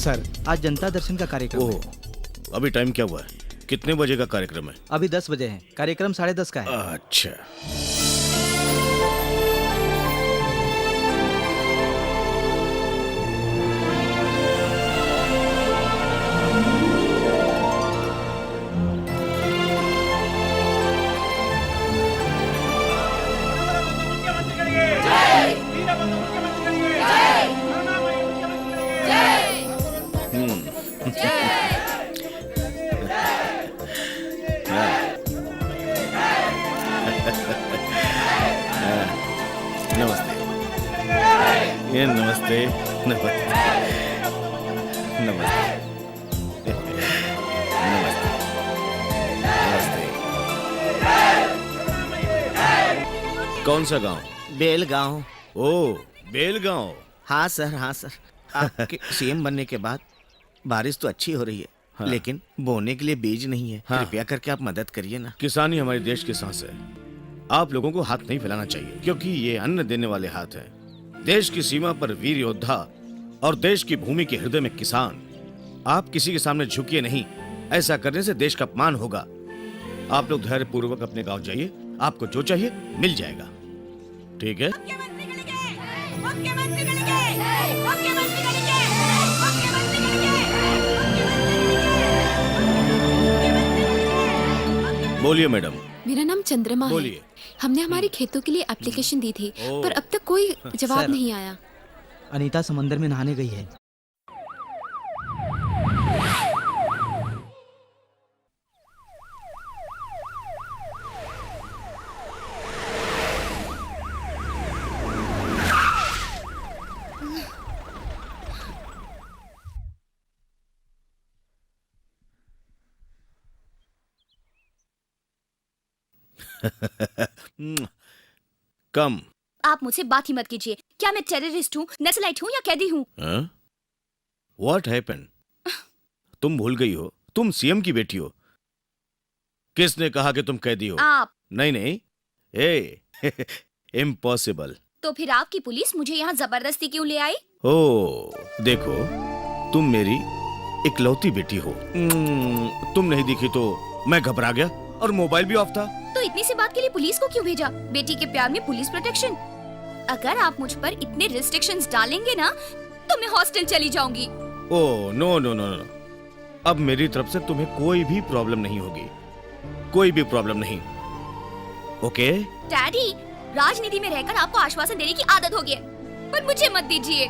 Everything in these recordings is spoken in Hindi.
सर, आज जनता दर्शन का कार्यक्रम है। ओह, अभी टाइम क्या हुआ है? कितने बजे का कार्यक्रम है? अभी 10 बजे है। कार्यक्रम 10:30 का है। अच्छा। नमस्ते। ये नमस्ते नमस्ते नमस्ते नमस्ते नमस्ते। कौन सा गांव? बेलगांव। ओ, बेलगांव। हाँ सर, हाँ सर। आपके सीएम बनने के बाद बारिश तो अच्छी हो रही है, हाँ। लेकिन बोने के लिए बीज नहीं है। हाँ। कृपया करके आप मदद करिए ना। किसानी हमारे देश की सांस है। आप लोगों को हाथ नहीं फैलाना चाहिए, क्योंकि ये अन्न देने वाले हाथ हैं। देश की सीमा पर वीर योद्धा और देश की भूमि के हृदय में किसान। आप किसी के सामने झुकिए नहीं। ऐसा करने से देश का अपमान होगा। आप लोग धैर्य पूर्वक अपने गांव जाइए। आपको जो चाहिए मिल जाएगा। ठीक है? बोलिए मैडम। मेरा नाम चंद्रमा है। बोलिए। हमने हमारे खेतों के लिए एप्लीकेशन दी थी, ओह। पर अब तक कोई जवाब सर। नहीं आया। अनीता समंदर में नहाने गई है। कम। आप मुझसे बात ही मत कीजिए। क्या मैं टेररिस्ट हूँ, नक्सलाइट हूँ या कैदी हूँ? What happened? तुम भूल गई हो, तुम सीएम की बेटी हो। किसने कहा कि तुम कैदी हो? आप। नहीं नहीं, ए इम्पॉसिबल। तो फिर आपकी पुलिस मुझे यहाँ जबरदस्ती क्यों ले आई? ओ, देखो, तुम मेरी इकलौती बेटी हो। तुम नहीं दिखी तो मैं घबरा गया और मोबाइल भी ऑफ था। तो इतनी सी बात के लिए पुलिस को क्यों भेजा? बेटी के प्यार में पुलिस प्रोटेक्शन। अगर आप मुझ पर इतने रिस्ट्रिक्शंस डालेंगे ना, तो मैं हॉस्टल चली जाऊंगी। Oh no no no no, अब मेरी तरफ से तुम्हें कोई भी प्रॉब्लम नहीं होगी। कोई भी प्रॉब्लम नहीं। ओके? डैडी, राजनीति में रहकर आपको आश्वासन देने की आदत हो गई है, पर मुझे मत दीजिए।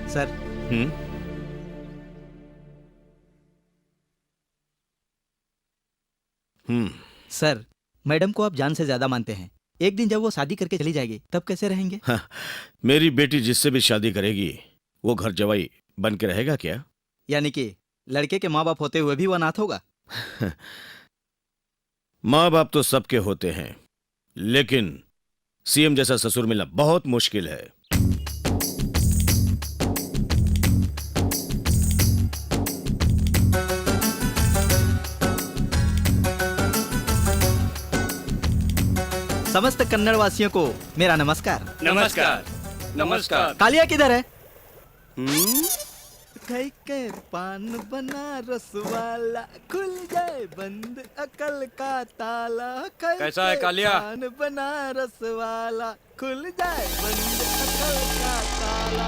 सर, सर, मैडम को आप जान से ज्यादा मानते हैं। एक दिन जब वो शादी करके चली जाएगी, तब कैसे रहेंगे? हाँ, मेरी बेटी जिससे भी शादी करेगी, वो घर जवाई बन के रहेगा क्या? यानी कि लड़के के माँ बाप होते हुए भी वो अनाथ होगा? माँ बाप तो सबके होते हैं, लेकिन सीएम जैसा ससुर मिलना बहुत मुश्किल है। समस्त कन्नड़ वासियों को मेरा नमस्कार। नमस्कार। नमस्कार। कालिया किधर है? कई के पान बनारस वाला, खुल जाए बंद अकल का ताला। कैसा है कालिया? पान बनारस वाला, खुल जाए बंद अकल का ताला।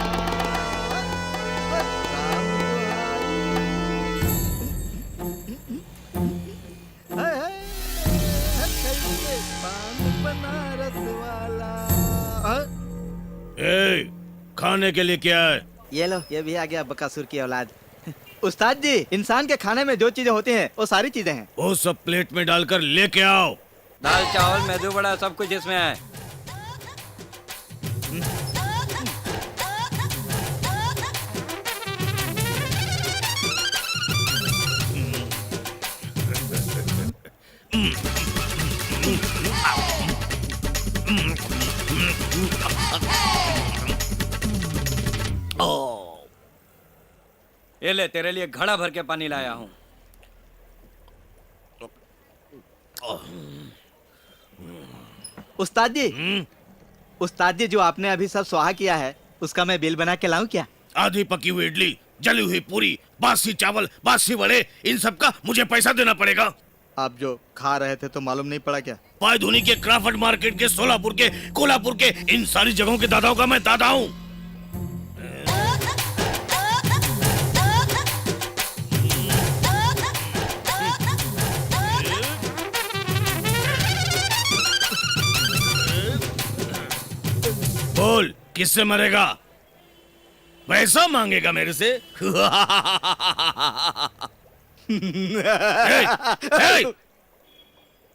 पान बनारस वाला। ए, खाने के लिए क्या है? ये लो, ये भी आ गया बकासुर की औलाद। उस्ताद जी, इंसान के खाने में जो चीजें होती हैं वो सारी चीजें हैं। वो सब प्लेट में डालकर लेके आओ। दाल चावल मेदू बड़ा सब कुछ इसमें है। ये ले, तेरे लिए घड़ा भर के पानी लाया हूँ। उस्ताद जी, उस्ताद जी, जो आपने अभी सब स्वाहा किया है उसका मैं बिल बना के लाऊं क्या? आधी पकी हुई इडली, जली हुई पूरी, बासी चावल, बासी वड़े, इन सब का मुझे पैसा देना पड़ेगा। आप जो खा रहे थे तो मालूम नहीं पड़ा क्या? पायधुनी के, क्राफर्ड मार्केट के, सोलापुर के, कोल्हापुर के, इन सारी जगहों के दादाओं का मैं दादा हूँ। बोल, किससे मरेगा? पैसा मांगेगा मेरे से? ए,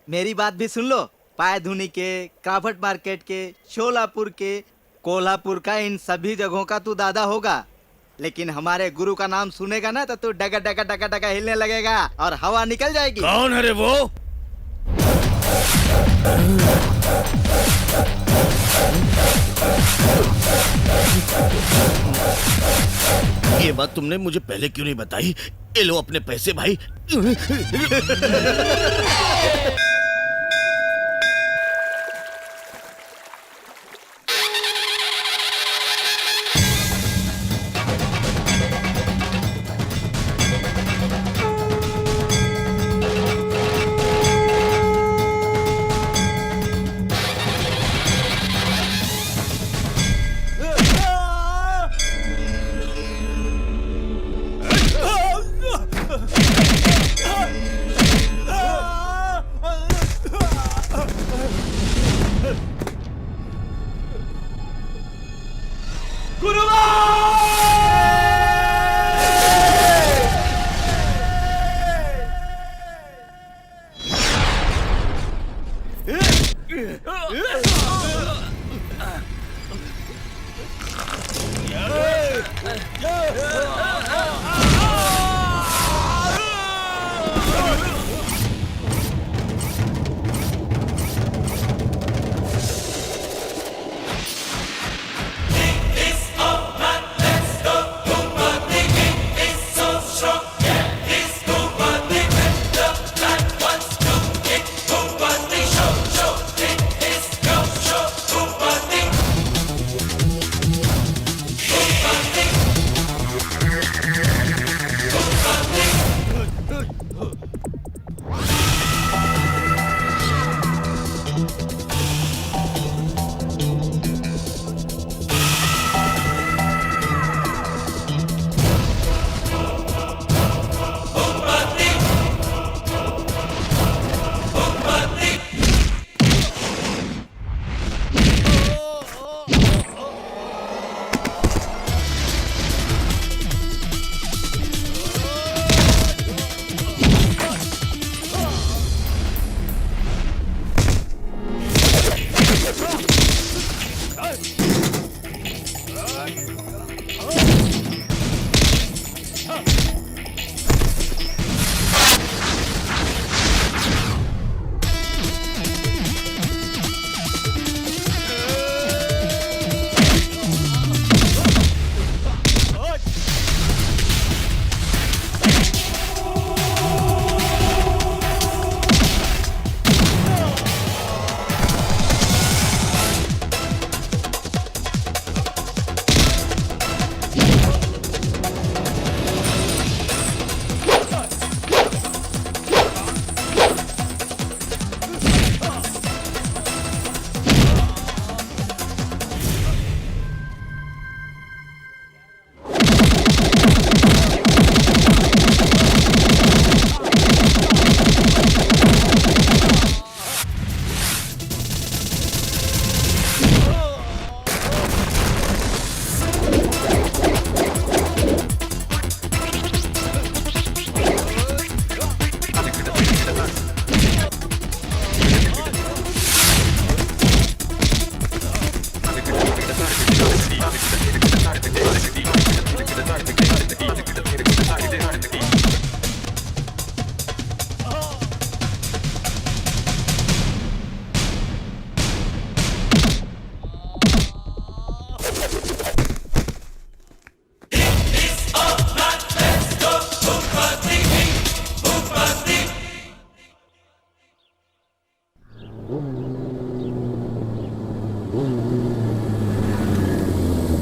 मेरी बात भी सुन लो। पायधुनी के, क्राफर्ड मार्केट के, शोलापुर के, कोल्हापुर का, इन सभी जगहों का तू दादा होगा, लेकिन हमारे गुरु का नाम सुनेगा ना तो तू डगा डगा डगा डगा हिलने लगेगा और हवा निकल जाएगी। कौन है रे वो? ये बात तुमने मुझे पहले क्यों नहीं बताई? ये लो अपने पैसे भाई।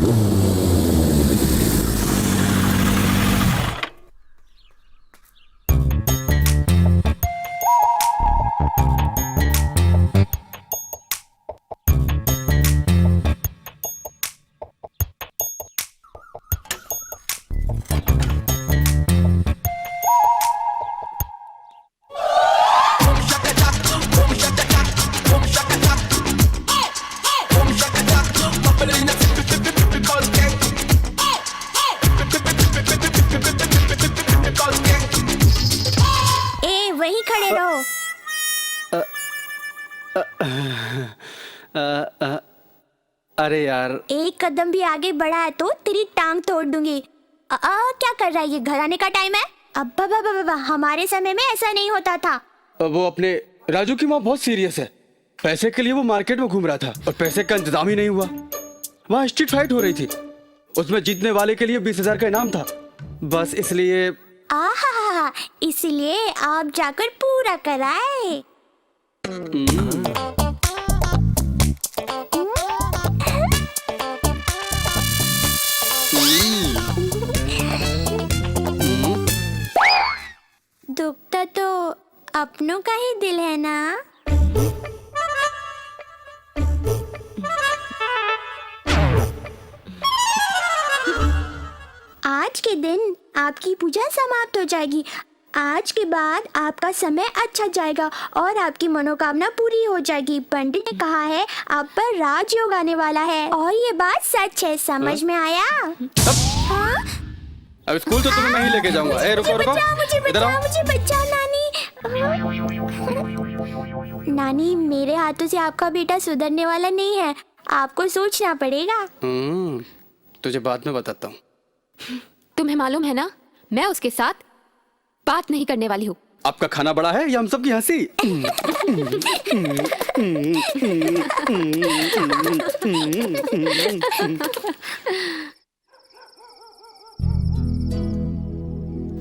Boom. अरे यार, एक कदम भी आगे बढ़ा है तो तेरी टांग तोड़ दूंगी। क्या कर रहा है ये? घर आने का टाइम है। अब्बा बाबा बाबा, हमारे समय में ऐसा नहीं होता था। वो अपने राजू की माँ बहुत सीरियस है। पैसे के लिए वो मार्केट में घूम रहा था और पैसे का इंतजाम ही नहीं हुआ। वहाँ स्ट्रीट फाइट हो रही थी, उसमें जीतने वाले के लिए 20,000 का इनाम था। बस इसलिए इसलिए आप जाकर पूरा कराए। दुखता तो अपनों का ही दिल है ना। आज के दिन आपकी पूजा समाप्त हो जाएगी। आज के बाद आपका समय अच्छा जाएगा और आपकी मनोकामना पूरी हो जाएगी। पंडित ने कहा है आप पर राजयोग आने वाला है और ये बात सच है। समझ में आया? हाँ? अब स्कूल तो तुम्हें मैं ही लेके जाऊंगा। रुको रुको, इधर आओ। मुझे बचाओ नानी। नानी, मेरे हाथों से आपका बेटा सुधरने वाला नहीं है। आपको सोचना पड़ेगा। तुझे बाद में बताता हूँ। तुम्हें मालूम है ना, मैं उसके साथ बात नहीं करने वाली हूँ। आपका खाना बड़ा है या हम सबकी हंसी?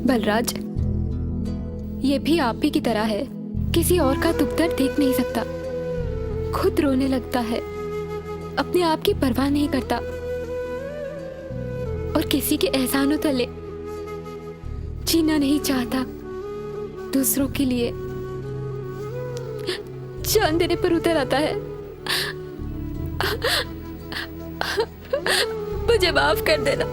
बलराज, ये भी आप ही की तरह है। किसी और का दुख दर्द देख नहीं सकता, खुद रोने लगता है, अपने आप की परवाह नहीं करता और किसी के एहसानों तले जीना नहीं चाहता। दूसरों के लिए जान देने पर उतर आता है। मुझे माफ कर देना।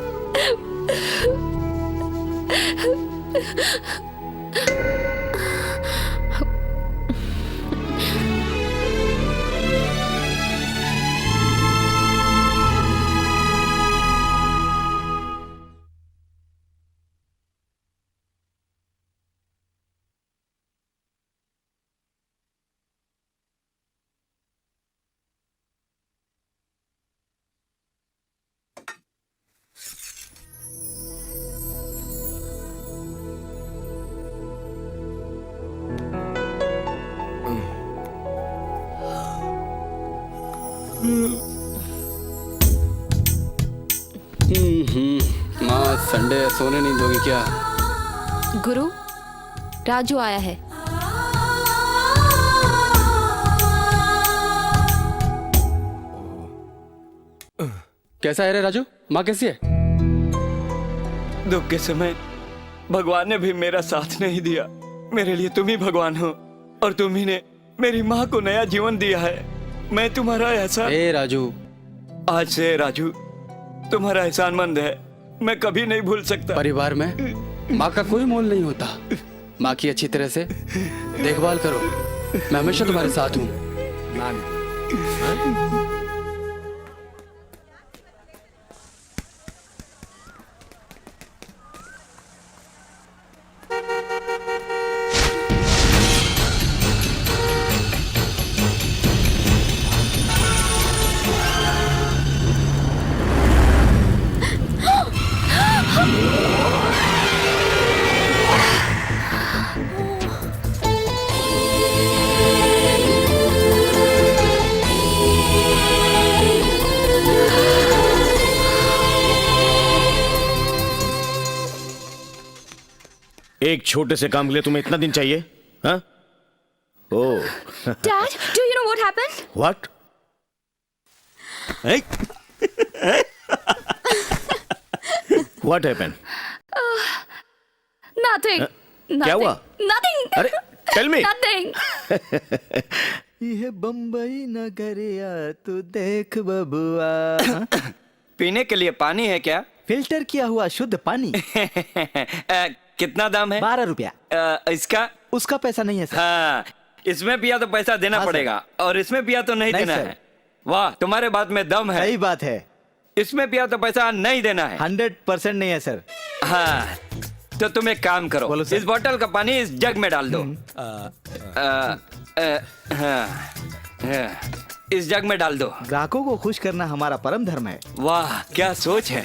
माँ, संडे है, सोने नहीं दोगी क्या? गुरु, राजू आया है। कैसा है रे राजू? माँ कैसी है? दुख के समय भगवान ने भी मेरा साथ नहीं दिया। मेरे लिए तुम ही भगवान हो और तुम ही ने मेरी माँ को नया जीवन दिया है। मैं तुम्हारा एहसान राजू, आज से राजू तुम्हारा एहसानमंद है, मैं कभी नहीं भूल सकता। परिवार में माँ का कोई मोल नहीं होता। माँ की अच्छी तरह से देखभाल करो, मैं हमेशा तुम्हारे साथ हूँ। एक छोटे से काम के लिए तुम्हें इतना दिन चाहिए? हाँ? ओह। Dad, do you know what happened? What? What happened? Nothing. क्या हुआ? Nothing. अरे, tell me. Nothing. यह बम्बई नगरिया तू देख बबुआ। पीने के लिए पानी है क्या? फिल्टर किया हुआ शुद्ध पानी। कितना दाम है? 12 रुपया। इसका? उसका पैसा नहीं है सर। हाँ, इसमें पिया तो पैसा देना हाँ, पड़ेगा और इसमें पिया तो नहीं देना सर। है। वाह, तुम्हारे बात में दम है। सही बात है। इसमें पिया तो पैसा नहीं देना है। 100% नहीं है सर। हाँ, तो तुम एक काम करो, बोलो सर। इस बोतल का पानी इस जग में डाल दो। इस जग में डाल दो। ग्राहकों को खुश करना हमारा परम धर्म है। वाह क्या सोच है।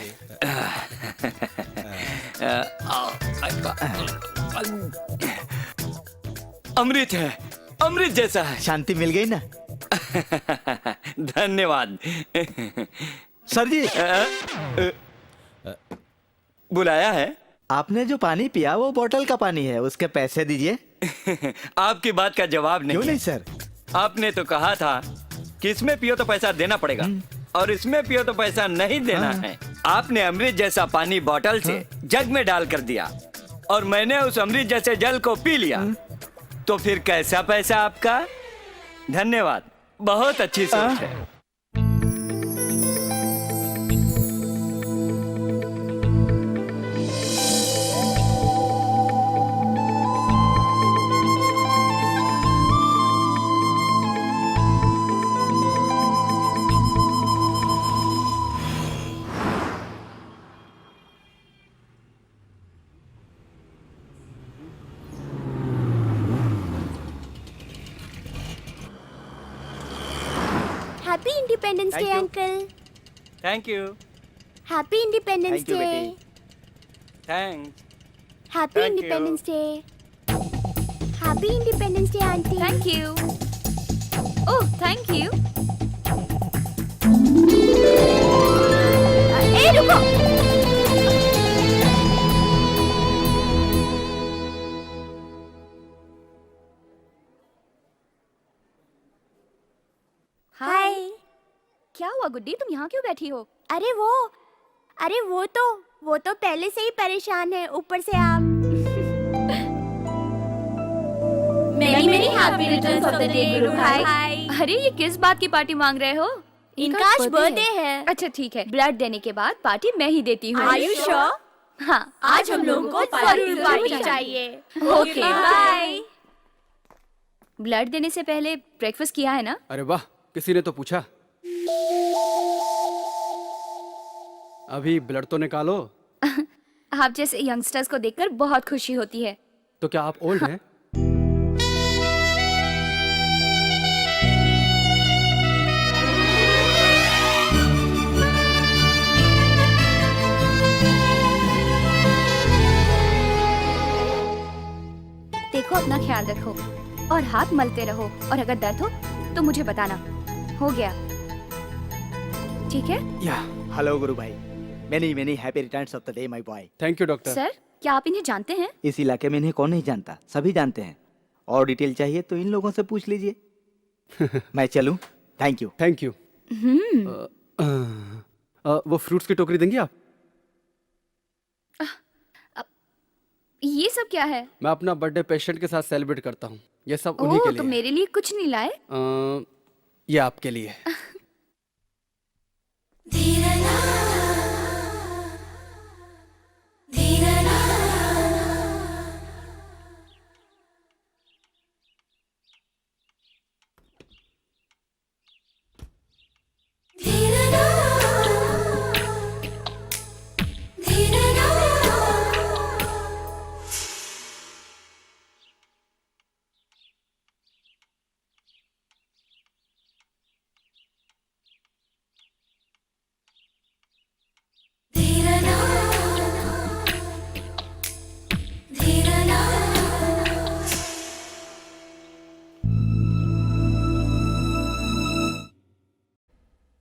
अमृत है, अमृत जैसा है। शांति मिल गई ना? धन्यवाद। सर जी, बुलाया है? आपने जो पानी पिया वो बोतल का पानी है, उसके पैसे दीजिए। आपकी बात का जवाब नहीं क्यों है। नहीं सर? आपने तो कहा था कि इसमें पियो तो पैसा देना पड़ेगा और इसमें पियो तो पैसा नहीं देना है। आपने अमृत जैसा पानी बोतल से जग में डाल कर दिया और मैंने उस अमृत जैसे जल को पी लिया, तो फिर कैसा पैसा आपका? धन्यवाद, बहुत अच्छी सोच है। Happy independence day uncle. Thank you. Happy independence Thank you, day. बेटी। Thanks. Happy Thank you. Independence day. Happy independence day aunty. Thank you. Oh thank you. ए रुको। हाय। क्या हुआ गुड्डी, तुम यहाँ क्यों बैठी हो? अरे वो तो पहले से ही परेशान है, ऊपर से आप। Many happy returns of the day, गुरु भाई। अरे ये किस बात की पार्टी मांग रहे हो? इनका आज बर्थडे है। अच्छा ठीक है, ब्लड देने के बाद पार्टी मैं ही देती हूँ। Are you sure? हाँ, आज हम लोगों को जरूर पार्टी चाहिए। Okay bye. ब्लड देने से पहले ब्रेकफास्ट किया है ना? अरे वाह, किसी ने तो पूछा। अभी ब्लड तो निकालो। आप जैसे यंगस्टर्स को देखकर बहुत खुशी होती है। तो क्या आप ओल्ड हैं? देखो अपना ख्याल रखो और हाथ मलते रहो, और अगर दर्द हो तो मुझे बताना। हो गया, ठीक है? या हेलो गुरु भाई, many happy returns of the day my boy. Thank you doctor. Sir, क्या आप इन्हें जानते हैं? इस इलाके में इन्हें कौन नहीं जानता, सभी जानते हैं। और डिटेल चाहिए तो इन लोगों से पूछ लीजिए। मैं चलूं? Thank you. Thank you. वो फ्रूट्स की टोकरी देंगी आप? ये सब क्या है? मैं अपना बर्थडे पेशेंट के साथ सेलिब्रेट करता हूँ। ये सब उन्हीं ओह, के तो लिए। मेरे लिए कुछ नहीं लाए? ये आपके लिए।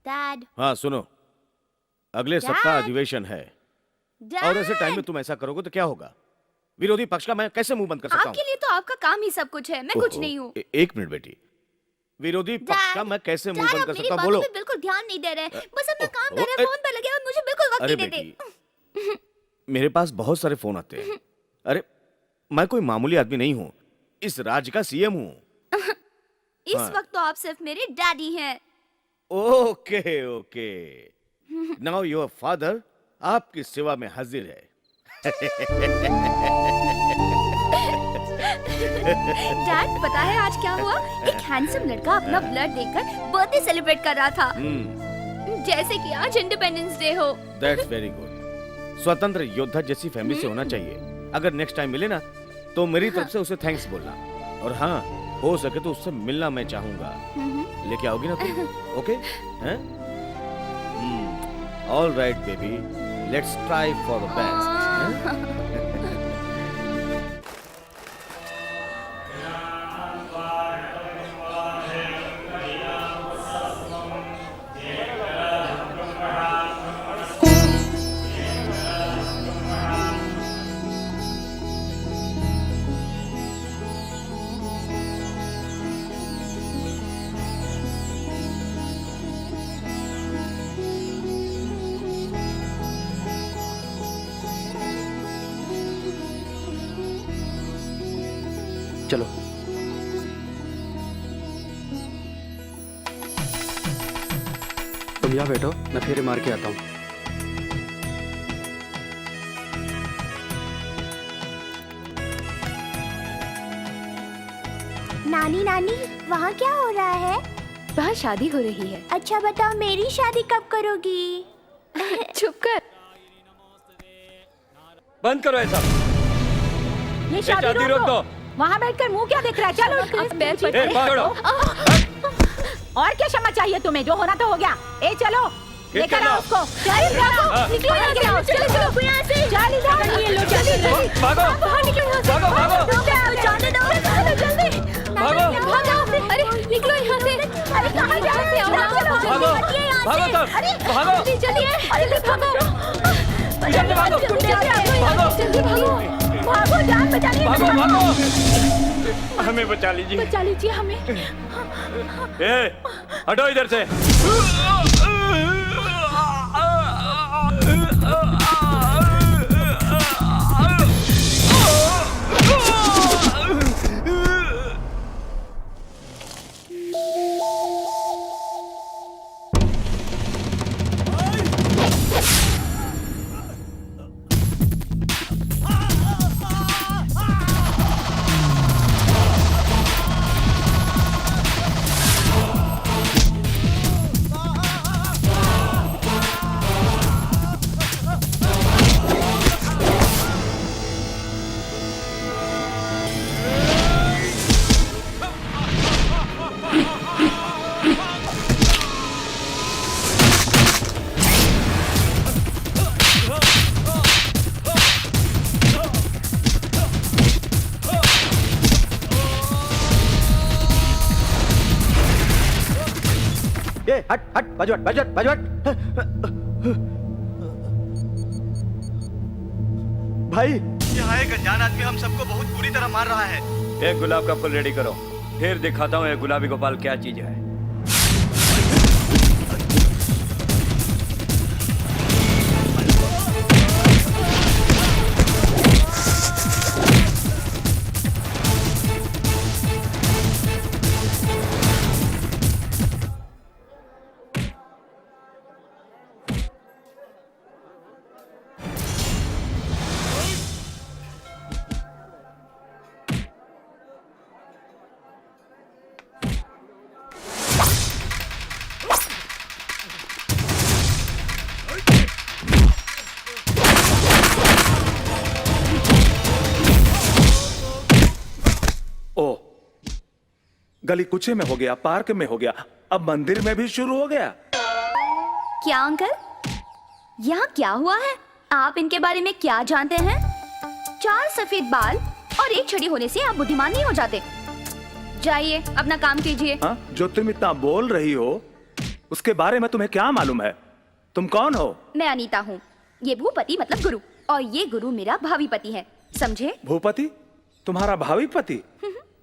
डैड, हाँ सुनो, अगले सप्ताह अधिवेशन है और ऐसे टाइम में तुम ऐसा करोगे तो क्या होगा? विरोधी पक्ष का मैं कैसे मुंह बंद कर सकता आपके हूँ? लिए तो आपका काम ही सब कुछ है, मैं कुछ ओहो, नहीं हूँ। एक मिनट बेटी, विरोधी पक्ष का मैं कैसे मुंह बंद कर मेरी सकता हूँ? बातों बोलो। पे बिल्कुल ध्यान नहीं दे रहे। बस अपना काम ओहो, कर रहे, फोन पे लगे और मुझे बिल्कुल वक्त अरे नहीं देते। बेटी, मेरे पास बहुत सारे फोन आते हैं। अरे मैं कोई मामूली आदमी नहीं हूँ, इस राज्य का सीएम हूँ। इस वक्त तो आप सिर्फ मेरे डैडी हैं। Okay okay, now your father आपकी सेवा में हाजिर है। डैड, पता है आज क्या हुआ? एक हैंडसम लड़का अपना ब्लड देकर बर्थडे सेलिब्रेट कर रहा था, जैसे कि आज इंडिपेंडेंस डे हो। That's very good. स्वतंत्र योद्धा जैसी फैमिली से होना चाहिए। अगर नेक्स्ट टाइम मिले ना तो मेरी तरफ से उसे थैंक्स बोलना। और हाँ, हो सके तो उससे मिलना मैं चाहूंगा। लेके आओगी ना तुम? ओके हैं? All right baby, let's try for the best. चलो। तुम यहाँ बैठो, मैं फेरे मार के आता हूँ। नानी नानी, वहाँ क्या हो रहा है? वहाँ शादी हो रही है। अच्छा बताओ, मेरी शादी कब करोगी? चुप कर। बंद करो ऐसा। ये शादी रोक दो। वहाँ बैठकर मुंह क्या देख रहा है? चलो आप पैर ए, पकड़ो। और क्या क्षमा चाहिए तुम्हें? जो होना तो हो गया। ए चलो, लेकर आओ उसको। चलो निकलो यहाँ से। चलो यहाँ से। चल इधर। ये लो जल्दी। भागो बाहर निकलो यहाँ से। भागो भागो जाने दो। चलो जल्दी। भागो भागो, अरे निकलो यहाँ से। अरे कहाँ जा रहे हो? भागो भागो सब भागो जल्दी भागो। जल्दी भागो जल्दी भागो। भागो, जान बचानी है। भागो भागो, हमें बचा लीजिए। बचा लीजिए हमें। ए, हटो इधर से। हट हट, बाजू हट, बाजू हट, बाजू हट। भाई, यहाँ एक अनजान आदमी हम सबको बहुत बुरी तरह मार रहा है। एक गुलाब का फूल रेडी करो, फिर दिखाता हूँ ये गुलाबी गोपाल क्या चीज है। गली कुचे में हो गया, पार्क में हो गया, अब मंदिर में भी शुरू हो गया। क्या अंकल, यहाँ क्या हुआ है? आप इनके बारे में क्या जानते हैं? 4 सफेद बाल और एक छड़ी होने से आप बुद्धिमान नहीं हो जाते। जाइए अपना काम कीजिए। हाँ, जो तुम इतना बोल रही हो उसके बारे में तुम्हें क्या मालूम है? तुम कौन हो? मैं अनीता हूँ। ये भूपति मतलब गुरु, और ये गुरु मेरा भावी पति है, समझे? भूपति? तुम्हारा भावी पति?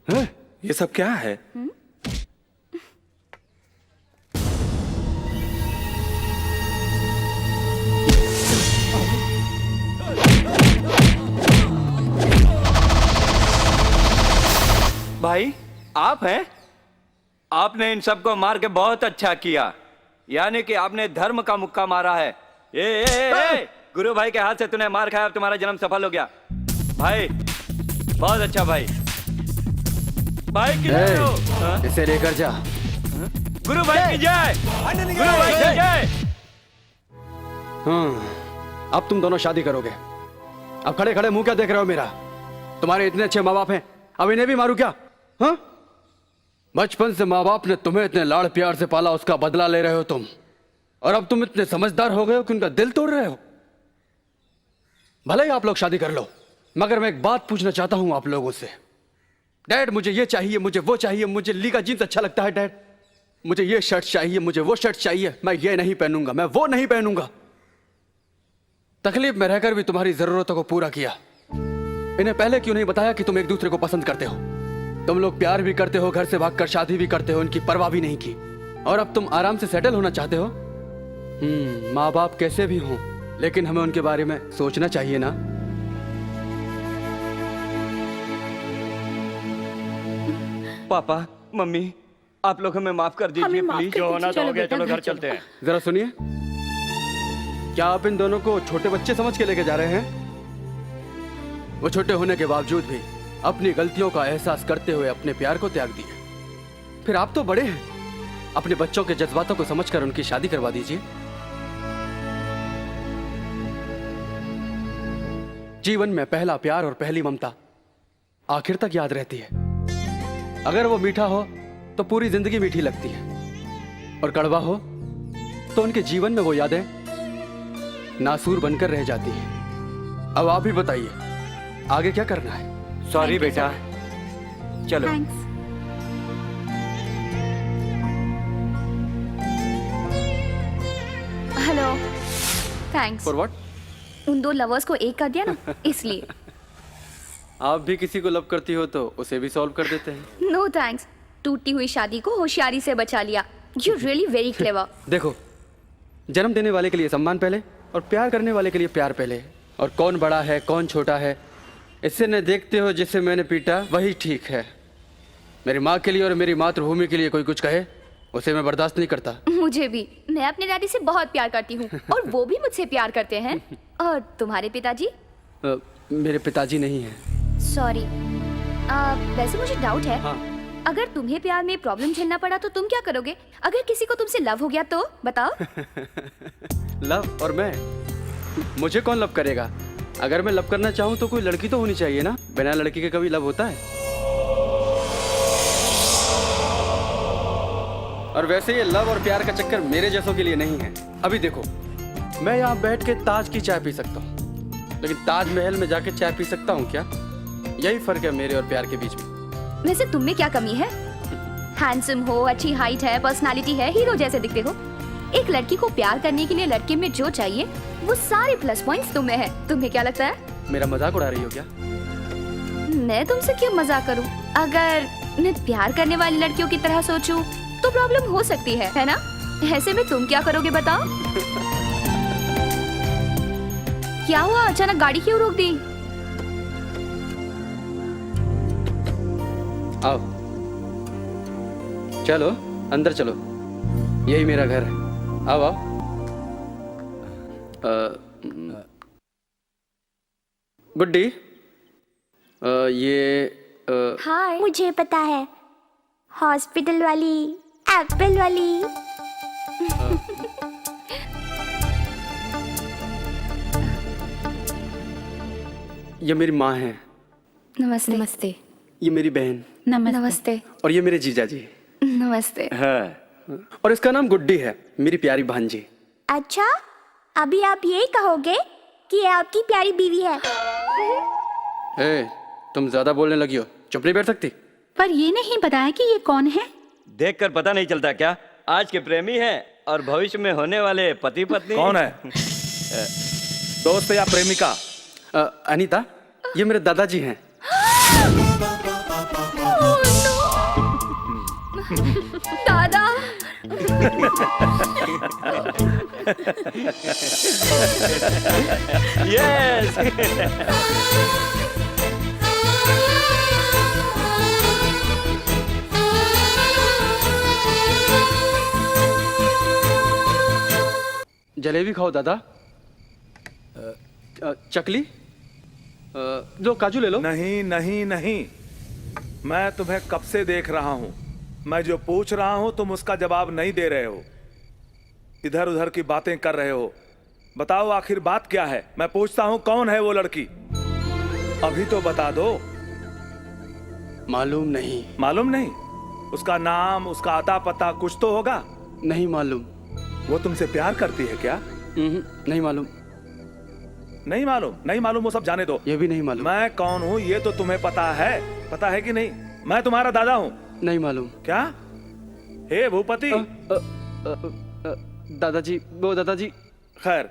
हैं? ये सब क्या है? भाई आप हैं? आपने इन सबको मार के बहुत अच्छा किया, यानी कि आपने धर्म का मुक्का मारा है। ए, गुरु भाई के हाथ से तूने मार खाया, अब तुम्हारा जन्म सफल हो गया। भाई बहुत अच्छा भाई। भाई किधर हो? हाँ? इसे लेकर जा। गुरु भाई की जय, गुरु भाई की जय। अब तुम दोनों शादी करोगे। अब खड़े खड़े मुंह क्या देख रहे हो मेरा? तुम्हारे इतने अच्छे माँ बाप हैं, अब इन्हें भी मारूं क्या? हाँ? बचपन से माँ बाप ने तुम्हें इतने लाड़ प्यार से पाला, उसका बदला ले रहे हो तुम। और अब तुम इतने समझदार हो गए हो कि उनका दिल तोड़ रहे हो। भले ही आप लोग शादी कर लो, मगर मैं एक बात पूछना चाहता हूं आप लोगों से। डैड, मुझे ये चाहिए, मुझे वो चाहिए, मुझे लीगा जीन्स अच्छा लगता है डैड, मुझे ये शर्ट चाहिए, मुझे वो शर्ट चाहिए, मैं ये नहीं पहनूंगा, मैं वो नहीं पहनूंगा। तकलीफ में रहकर भी तुम्हारी जरूरतों को पूरा किया। इन्हें पहले क्यों नहीं बताया कि तुम एक दूसरे को पसंद करते हो? तुम लोग प्यार भी करते हो, घर से भागकर शादी भी करते हो, इनकी परवाह भी नहीं की। और अब तुम आराम से सेटल होना चाहते हो। माँ बाप कैसे भी हों, लेकिन हमें उनके बारे में सोचना चाहिए ना। पापा, मम्मी, आप लोग हमें माफ कर दीजिए प्लीज। जो होना तो हो गया, चलो घर चलते हैं। जरा सुनिए, क्या आप इन दोनों को छोटे बच्चे समझ के लेके जा रहे हैं? वो छोटे होने के बावजूद भी अपनी गलतियों का एहसास करते हुए अपने प्यार को त्याग दिए। फिर आप तो बड़े हैं, अपने बच्चों के जज्बातों को समझकर उनकी शादी करवा दीजिए। जीवन में पहला प्यार और पहली ममता आखिर तक याद रहती है। अगर वो मीठा हो तो पूरी जिंदगी मीठी लगती है, और कड़वा हो तो उनके जीवन में वो यादें नासूर बनकर रह जाती हैं। अब आप ही बताइए, आगे क्या करना है? सॉरी बेटा, चलो। Hello, thanks. For what? उन दो लवर्स को एक कर दिया ना, इसलिए। आप भी किसी को लव करती हो तो उसे भी सॉल्व कर देते हैं। नो थैंक्स, टूटी हुई शादी को होशियारी से बचा लिया। You really very clever. देखो, जन्म देने वाले के लिए सम्मान पहले और प्यार करने वाले के लिए प्यार पहले। और कौन बड़ा है कौन छोटा है इससे न देखते हो जिसे मैंने पीटा वही ठीक है। मेरी माँ के लिए और मेरी मातृभूमि के लिए कोई कुछ कहे उसे मैं बर्दाश्त नहीं करता। मुझे भी, मैं अपने डैडी से बहुत प्यार करती हूँ और वो भी मुझसे प्यार करते हैं। और तुम्हारे पिताजी? मेरे पिताजी नहीं हैं। सॉरी, वैसे मुझे डाउट है। हाँ। अगर तुम्हें प्यार में प्रॉब्लम झेलना पड़ा तो तुम क्या करोगे? अगर किसी को तुमसे लव हो गया तो बताओ। लव? और मैं? मुझे कौन लव करेगा? अगर मैं लव करना चाहूँ तो कोई लड़की तो होनी चाहिए ना। बिना लड़की के कभी लव होता है? और वैसे ये लव और प्यार का चक्कर मेरे जैसों के लिए नहीं है। अभी देखो, मैं यहाँ बैठ के ताज की चाय पी सकता हूँ, लेकिन ताजमहल में जाके चाय पी सकता हूँ क्या? यही फर्क है मेरे और प्यार के बीच में। वैसे तुम में क्या कमी है? हैंडसम हो, अच्छी हाइट है, पर्सनालिटी है, हीरो जैसे दिखते हो। एक लड़की को प्यार करने के लिए लड़के में जो चाहिए वो सारे प्लस पॉइंट्स तुम में है। तुम्हें क्या लगता है? मेरा मजाक उड़ा रही हो क्या? मैं तुमसे क्यों मजाक करूं? अगर मैं प्यार करने वाली लड़कियों की तरह सोचूं तो प्रॉब्लम हो सकती है ना? ऐसे में तुम क्या करोगे बताओ? क्या हुआ, अचानक गाड़ी क्यों रोक दी? आओ, चलो अंदर चलो, यही मेरा घर है। आओ आओ। गुड्डी, ये हाय। मुझे पता है, हॉस्पिटल वाली, एप्पल वाली। ये मेरी माँ है। नमस्ते। नमस्ते। ये मेरी बहन। नमस्ते। और ये मेरे जीजा जी। नमस्ते। हाँ। और इसका नाम गुड्डी है, मेरी प्यारी भांजी। अच्छा, अभी आप यही कहोगे कि ये आपकी प्यारी बीवी है? ए, तुम ज्यादा बोलने लगी हो, चुप नहीं बैठ सकती? पर ये नहीं बताया कि ये कौन है। देखकर पता नहीं चलता क्या? आज के प्रेमी हैं और भविष्य में होने वाले पति पत्नी। कौन है? दोस्त या प्रेमिका? अनीता, ये मेरे दादाजी हैं। दादा। यस। जलेबी खाओ दादा। चकली? लो काजू ले लो। नहीं नहीं नहीं, मैं तुम्हें कब से देख रहा हूं। मैं जो पूछ रहा हूं तुम उसका जवाब नहीं दे रहे हो, इधर उधर की बातें कर रहे हो। बताओ आखिर बात क्या है? मैं पूछता हूं कौन है वो लड़की? अभी तो बता दो। मालूम नहीं। मालूम नहीं? उसका नाम, उसका अता पता कुछ तो होगा। नहीं मालूम। वो तुमसे प्यार करती है क्या? नहीं मालूम। नहीं मालूम? नहीं मालूम वो सब जाने दो। ये भी नहीं मालूम। मैं कौन हूँ ये तो तुम्हें पता है कि नहीं? मैं तुम्हारा दादा हूँ। नहीं मालूम। क्या? हे भूपति। दादाजी, वो दादाजी। खैर,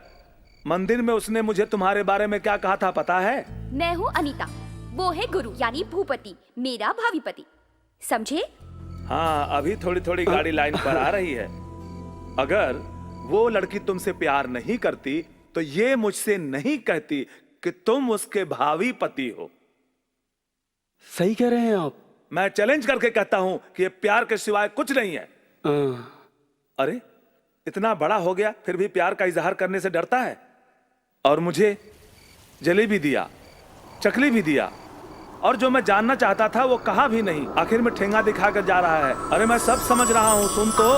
मंदिर में उसने मुझे तुम्हारे बारे में क्या कहा था पता है? मैं हूँ अनीता, वो है गुरु यानी भूपति, मेरा भावी पति, समझे? हाँ, अभी थोड़ी थोड़ी गाड़ी लाइन पर आ रही है। अगर वो लड़की तुमसे प्यार नहीं करती तो ये मुझसे नहीं कहती कि तुम उसके भावी पति हो। सही कह रहे हैं आप। मैं चैलेंज करके कहता हूं कि ये प्यार के सिवाय कुछ नहीं है। अरे, इतना बड़ा हो गया फिर भी प्यार का इजहार करने से डरता है। और मुझे जलेबी दिया, चकली भी दिया, और जो मैं जानना चाहता था वो कहा भी नहीं। आखिर में ठेंगा दिखाकर जा रहा है। अरे मैं सब समझ रहा हूं, सुन तो।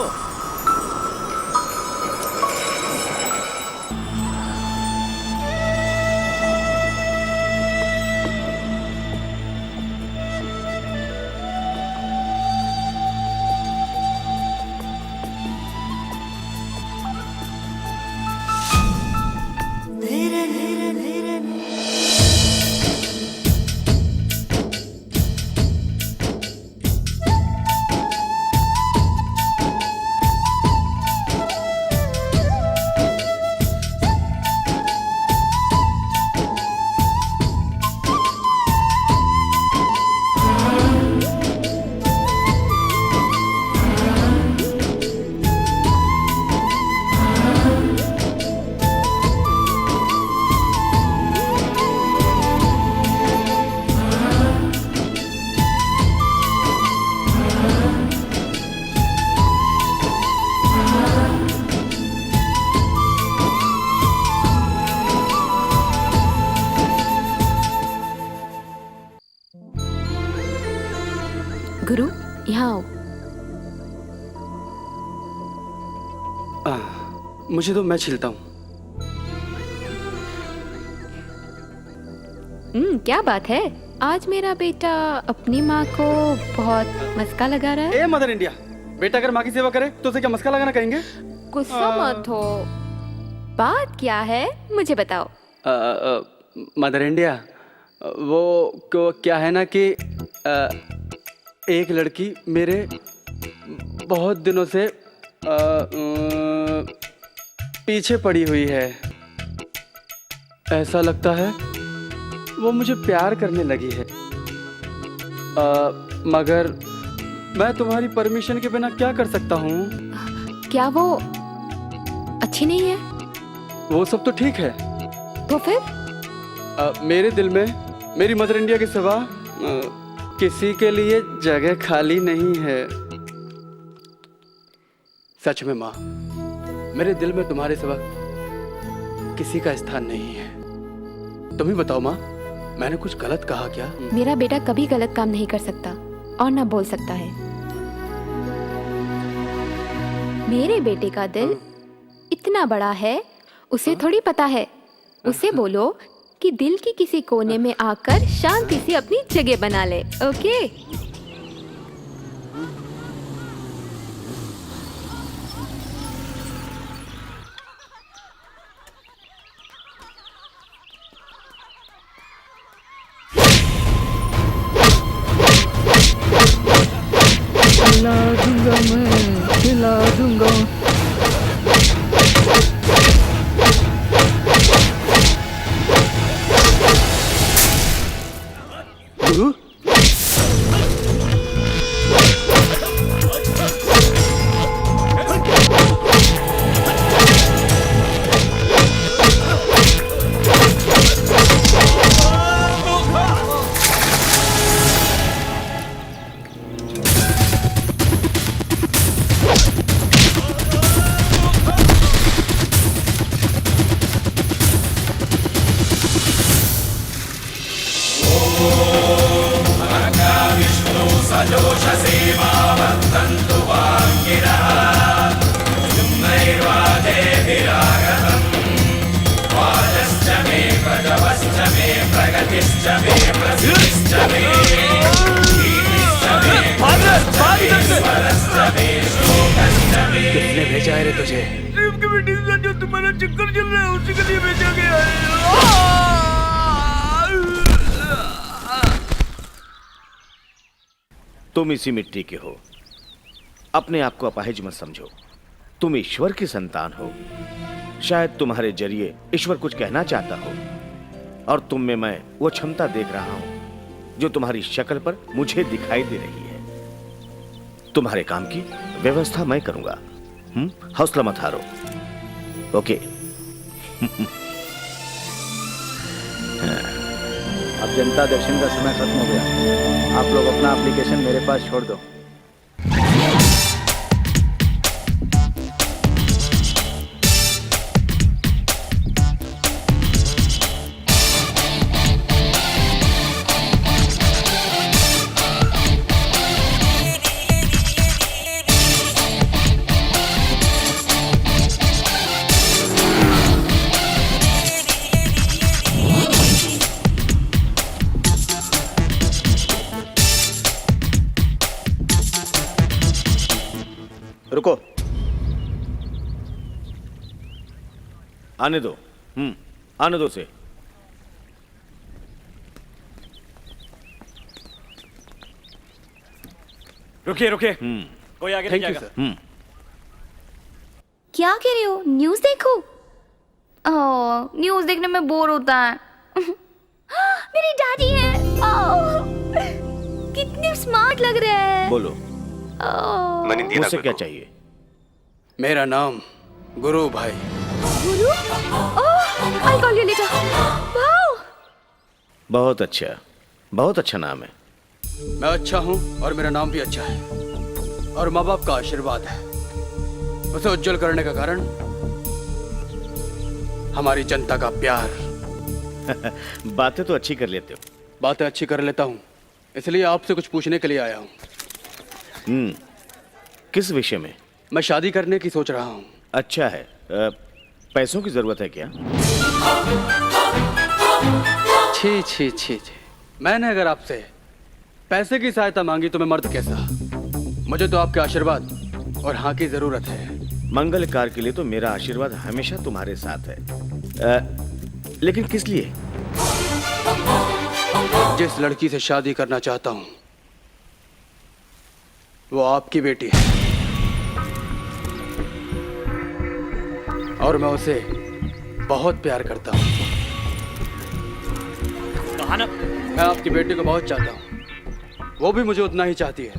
गुरु, यहाँ आओ। मुझे तो मैं छिलता हूँ। क्या बात है, आज मेरा बेटा अपनी माँ को बहुत मस्का लगा रहा है। ए मदर इंडिया, बेटा अगर माँ की सेवा करे तो उसे क्या मस्का लगाना कहेंगे? गुस्सा मत हो, बात क्या है मुझे बताओ। मदर इंडिया, वो क्या है ना कि एक लड़की मेरे बहुत दिनों से पीछे पड़ी हुई है। ऐसा लगता है वो मुझे प्यार करने लगी है। मगर मैं तुम्हारी परमिशन के बिना क्या कर सकता हूँ? क्या वो अच्छी नहीं है? वो सब तो ठीक है। तो फिर मेरे दिल में मेरी मदर इंडिया के सिवा किसी के लिए जगह खाली नहीं है। सच में माँ, मेरे दिल में तुम्हारे सिवा किसी का स्थान नहीं है। तुम ही बताओ माँ, मैंने कुछ गलत कहा क्या? मेरा बेटा कभी गलत काम नहीं कर सकता और ना बोल सकता है। मेरे बेटे का दिल इतना बड़ा है, उसे थोड़ी पता है। उसे बोलो कि दिल की किसी कोने में आकर शांति से अपनी जगह बना ले। ओके? खिला दूंगा मैं, खिला दूंगा। गुरु, फादर! भाग इधर से। किसने भेजा है रे तुझे? ड्रीम की मीटिंग का जो तुम्हारा चक्कर चल रहा है उसी के लिए भेजा गया है। तुम इसी मिट्टी के हो, अपने आप को अपाहिज मत समझो। तुम ईश्वर की संतान हो। शायद तुम्हारे जरिए ईश्वर कुछ कहना चाहता हो, और तुम में मैं वो क्षमता देख रहा हूं जो तुम्हारी शक्ल पर मुझे दिखाई दे रही है। तुम्हारे काम की व्यवस्था मैं करूंगा। हौसला मत हारो। ओके। अब जनता दर्शन का समय खत्म हो गया। आप लोग अपना एप्लीकेशन मेरे पास छोड़ दो। रुको, आने दो। आने दो से। रुकिए रुकिए, कोई आगे नहीं जाएगा। क्या कह रहे हो? न्यूज़ देखो? न्यूज़ देखने में बोर होता है। मेरी डैडी है। कितने स्मार्ट लग रहे हैं। बोलो, मुझसे क्या चाहिए? मेरा नाम गुरु भाई। गुरु? I'll call you later. Wow! बहुत अच्छा, बहुत अच्छा नाम है। मैं अच्छा हूँ और मेरा नाम भी अच्छा है, और माँ बाप का आशीर्वाद है। उसे उज्जवल करने का कारण हमारी जनता का प्यार। बातें तो अच्छी कर लेते हो। बातें अच्छी कर लेता हूँ, इसलिए आपसे कुछ पूछने के लिए आया हूँ। किस विषय में? मैं शादी करने की सोच रहा हूँ। अच्छा है। पैसों की जरूरत है क्या? छी छी छी छी, मैंने अगर आपसे पैसे की सहायता मांगी तो मैं मर्द कैसा? मुझे तो आपके आशीर्वाद और हाँ की जरूरत है। मंगल कार्य के लिए तो मेरा आशीर्वाद हमेशा तुम्हारे साथ है। लेकिन किस लिए? जिस लड़की से शादी करना चाहता हूँ वो आपकी बेटी है, और मैं उसे बहुत प्यार करता हूँ। मैं आपकी बेटी को बहुत चाहता हूँ, वो भी मुझे उतना ही चाहती है।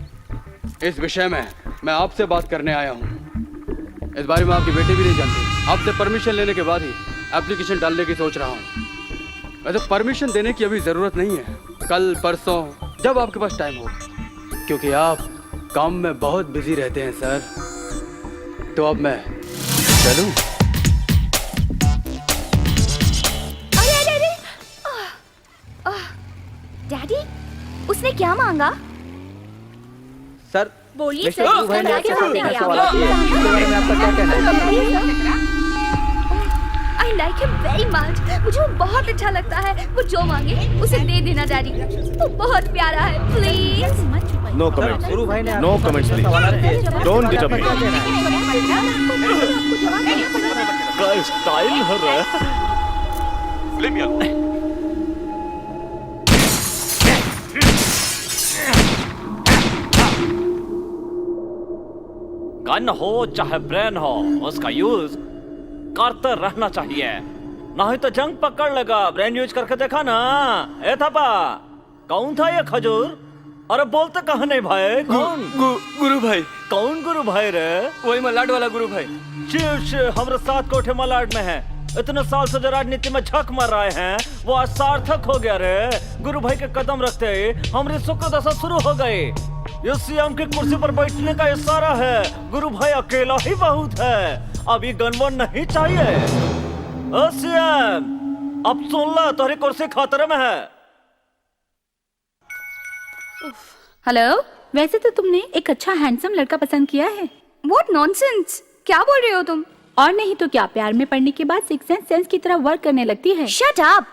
इस विषय में मैं आपसे बात करने आया हूँ। इस बारे में आपकी बेटी भी नहीं जानती। आपसे परमिशन लेने के बाद ही एप्लीकेशन डालने की सोच रहा हूँ। वैसे परमिशन देने की अभी ज़रूरत नहीं है, कल परसों जब आपके पास टाइम हो, क्योंकि आप काम में बहुत बिजी रहते हैं सर। तो अब मैं चलूं? अरे डैडी, उसने क्या मांगा? सर, बोलिए सर। भाई ने आपसे पूछने का सवाल किया है। इसके बारे में आपका क्या कहना है? I like him very much. मुझे वो बहुत अच्छा लगता है। वो जो मांगे उसे दे देना डैडी। वो बहुत प्यारा है। प्लीज। No comments. गुरु भाई ने no comments please. Don't disturb me. का स्टाइल है रे। गन हो चाहे ब्रेन हो, उसका यूज करते रहना चाहिए, नहीं तो जंग पकड़ लेगा। ब्रेन यूज करके देखा ना। ए थापा, कौन था ये खजूर? अरे बोलते कहा नहीं भाई? कौन? गुरु भाई। कौन गुरु भाई रे? वही मलाड वाला गुरु भाई। शिव हमारे साथ कोठे मलाड में है। इतने साल से जो राजनीति में झक मार रहे हैं वो आज सार्थक हो गया रे। गुरु भाई के कदम रखते ही हमारी सुख दशा शुरू हो गई। ये सीएम की कुर्सी पर बैठने का इशारा है। गुरु भाई अकेला ही बहुत है, अभी गनवन नहीं चाहिए। ओ सीएम, अब सुन ला, तुम्हारी कुर्सी खतरे में है। हेलो, वैसे तो तुमने एक अच्छा हैंडसम लड़का पसंद किया है। What nonsense? क्या बोल रहे हो तुम? और नहीं तो क्या, प्यार में पड़ने के बाद सिक्स सेंस की तरह वर्क करने लगती है। Shut up!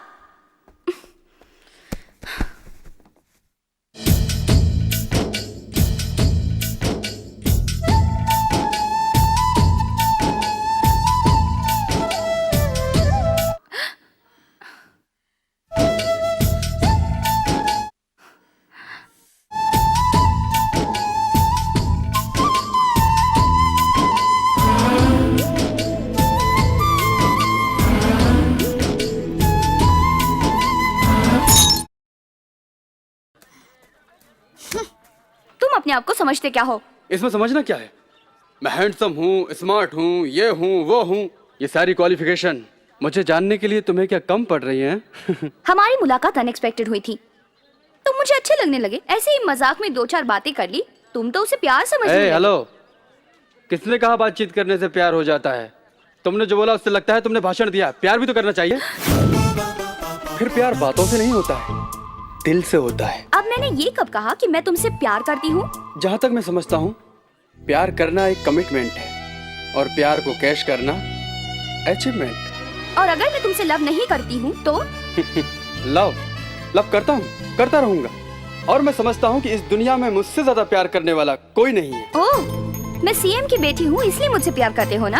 आप को समझते क्या हो? इसमें समझना क्या है? मैं हैंडसम हूँ, स्मार्ट हूँ, ये हूँ, वो हूँ, ये सारी क्वालिफिकेशन मुझे जानने के लिए तुम्हें क्या कम पड़ रही हैं? हमारी मुलाकात अनएक्सपेक्टेड हुई थी, तुम मुझे अच्छे लगने लगे। ऐसे ही मजाक में 2-4 बातें कर ली, तुम तो उसे प्यार समझने लगे। हेलो, किसने कहा बातचीत करने से प्यार हो जाता है? तुमने जो बोला उससे लगता है तुमने भाषण दिया। प्यार भी तो करना चाहिए। फिर प्यार बातों से नहीं होता है, दिल से होता है। अब मैंने ये कब कहा कि मैं तुमसे प्यार करती हूँ? जहाँ तक मैं समझता हूँ, प्यार करना एक कमिटमेंट है और प्यार को कैश करना अचीवमेंट। और अगर मैं तुमसे लव नहीं करती हूँ तो? लव करता हूँ, करता रहूंगा। और मैं समझता हूँ कि इस दुनिया में मुझसे ज्यादा प्यार करने वाला कोई नहीं है। ओह, मैं सीएम की बेटी हूँ इसलिए मुझसे प्यार करते हो ना?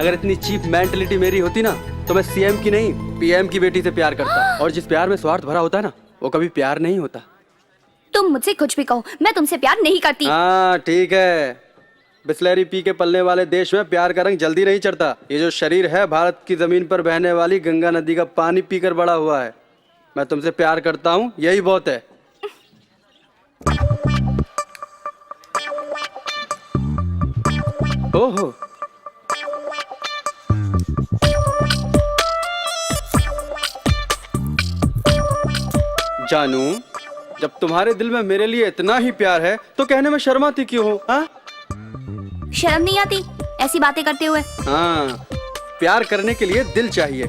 अगर इतनी चीप मेंटलिटी मेरी होती ना तो मैं सीएम की नहीं पीएम की बेटी से प्यार करता। और जिस प्यार में स्वार्थ भरा होता है ना, वो कभी प्यार नहीं होता। तुम मुझसे कुछ भी कहो, मैं तुमसे प्यार नहीं करती। हाँ ठीक है, बिस्लरी पी के पलने वाले देश में प्यार का रंग जल्दी नहीं चढ़ता। ये जो शरीर है भारत की जमीन पर बहने वाली गंगा नदी का पानी पीकर बड़ा हुआ है। मैं तुमसे प्यार करता हूँ, यही बहुत है। ओहो, जानू, जब तुम्हारे दिल में मेरे लिए इतना ही प्यार है तो कहने में शर्माती क्यों हो? हाँ, शर्म नहीं आती ऐसी बातें करते हुए? हाँ, प्यार करने के लिए दिल चाहिए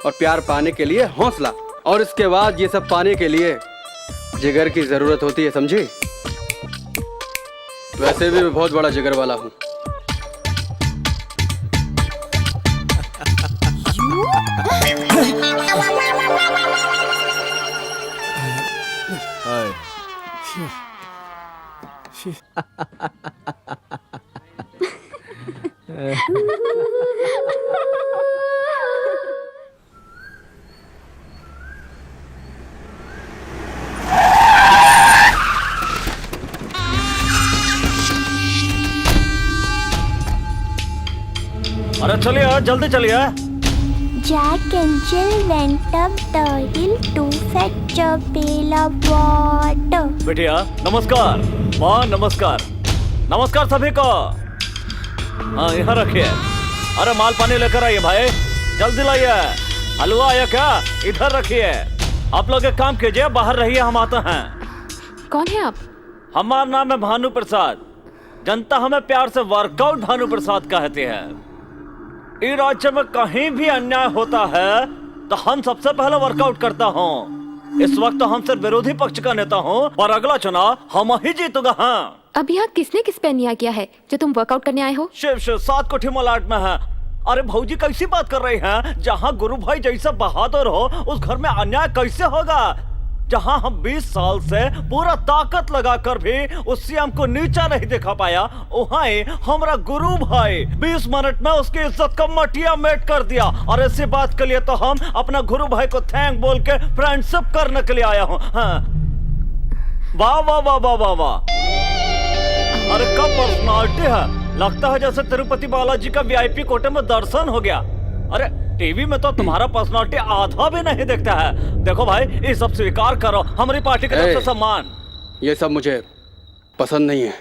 और प्यार पाने के लिए हौसला, और इसके बाद ये सब पाने के लिए जिगर की जरूरत होती है, समझी? वैसे भी मैं बहुत बड़ा जिगर वाला हूँ। अरे चलिए, जल्दी चलिए। Jack and Jill went up the hill to fetch a pail of water. बेटिया नमस्कार। माँ नमस्कार। नमस्कार सभी को। हाँ यहाँ रखिए। अरे माल पानी लेकर आइए भाई, जल्दी लाइए। हलवा आया क्या? इधर रखिए। आप लोग एक काम कीजिए, बाहर रहिए, हम आते हैं। कौन है आप? हमारा नाम है भानु प्रसाद। जनता हमें प्यार से वर्कआउट भानु प्रसाद कहते हैं। इस राज्य में कहीं भी अन्याय होता है तो हम सबसे पहले वर्कआउट करता हूँ। इस वक्त तो हम सिर्फ विरोधी पक्ष का नेता हूँ और अगला चुनाव हम ही जीतूंगा। हाँ, अब यहाँ किसने किस पे अन्याय किया है जो तुम वर्कआउट करने आए हो? शिव 7 कोठी मलाट में है। अरे भौजी कैसी बात कर रही हैं? जहाँ गुरु भाई जैसा बहादुर हो उस घर में अन्याय कैसे होगा? जहाँ हम 20 साल से पूरा ताकत लगाकर भी उस सीएम को नीचा नहीं दिखा पाया, वहाँ हमारा गुरु भाई 20 मिनट में उसकी इज्जत का मटिया मेट कर दिया। और ऐसी बात के लिए तो हम अपना गुरु भाई को थैंक बोल के फ्रेंडशिप करने के लिए आया हूँ। हाँ। वाह वाह वाह वाह वाह वाह। अरे कब पर्सनालिटी है, लगता है जैसे तिरुपति बालाजी का वीआईपी कोटे में दर्शन हो गया। अरे टीवी में तो तुम्हारा पर्सनालिटी आधा भी नहीं दिखता है। देखो भाई, ये सब स्वीकार करो, हमारी पार्टी की तरफ से सम्मान। ये सब मुझे पसंद नहीं है।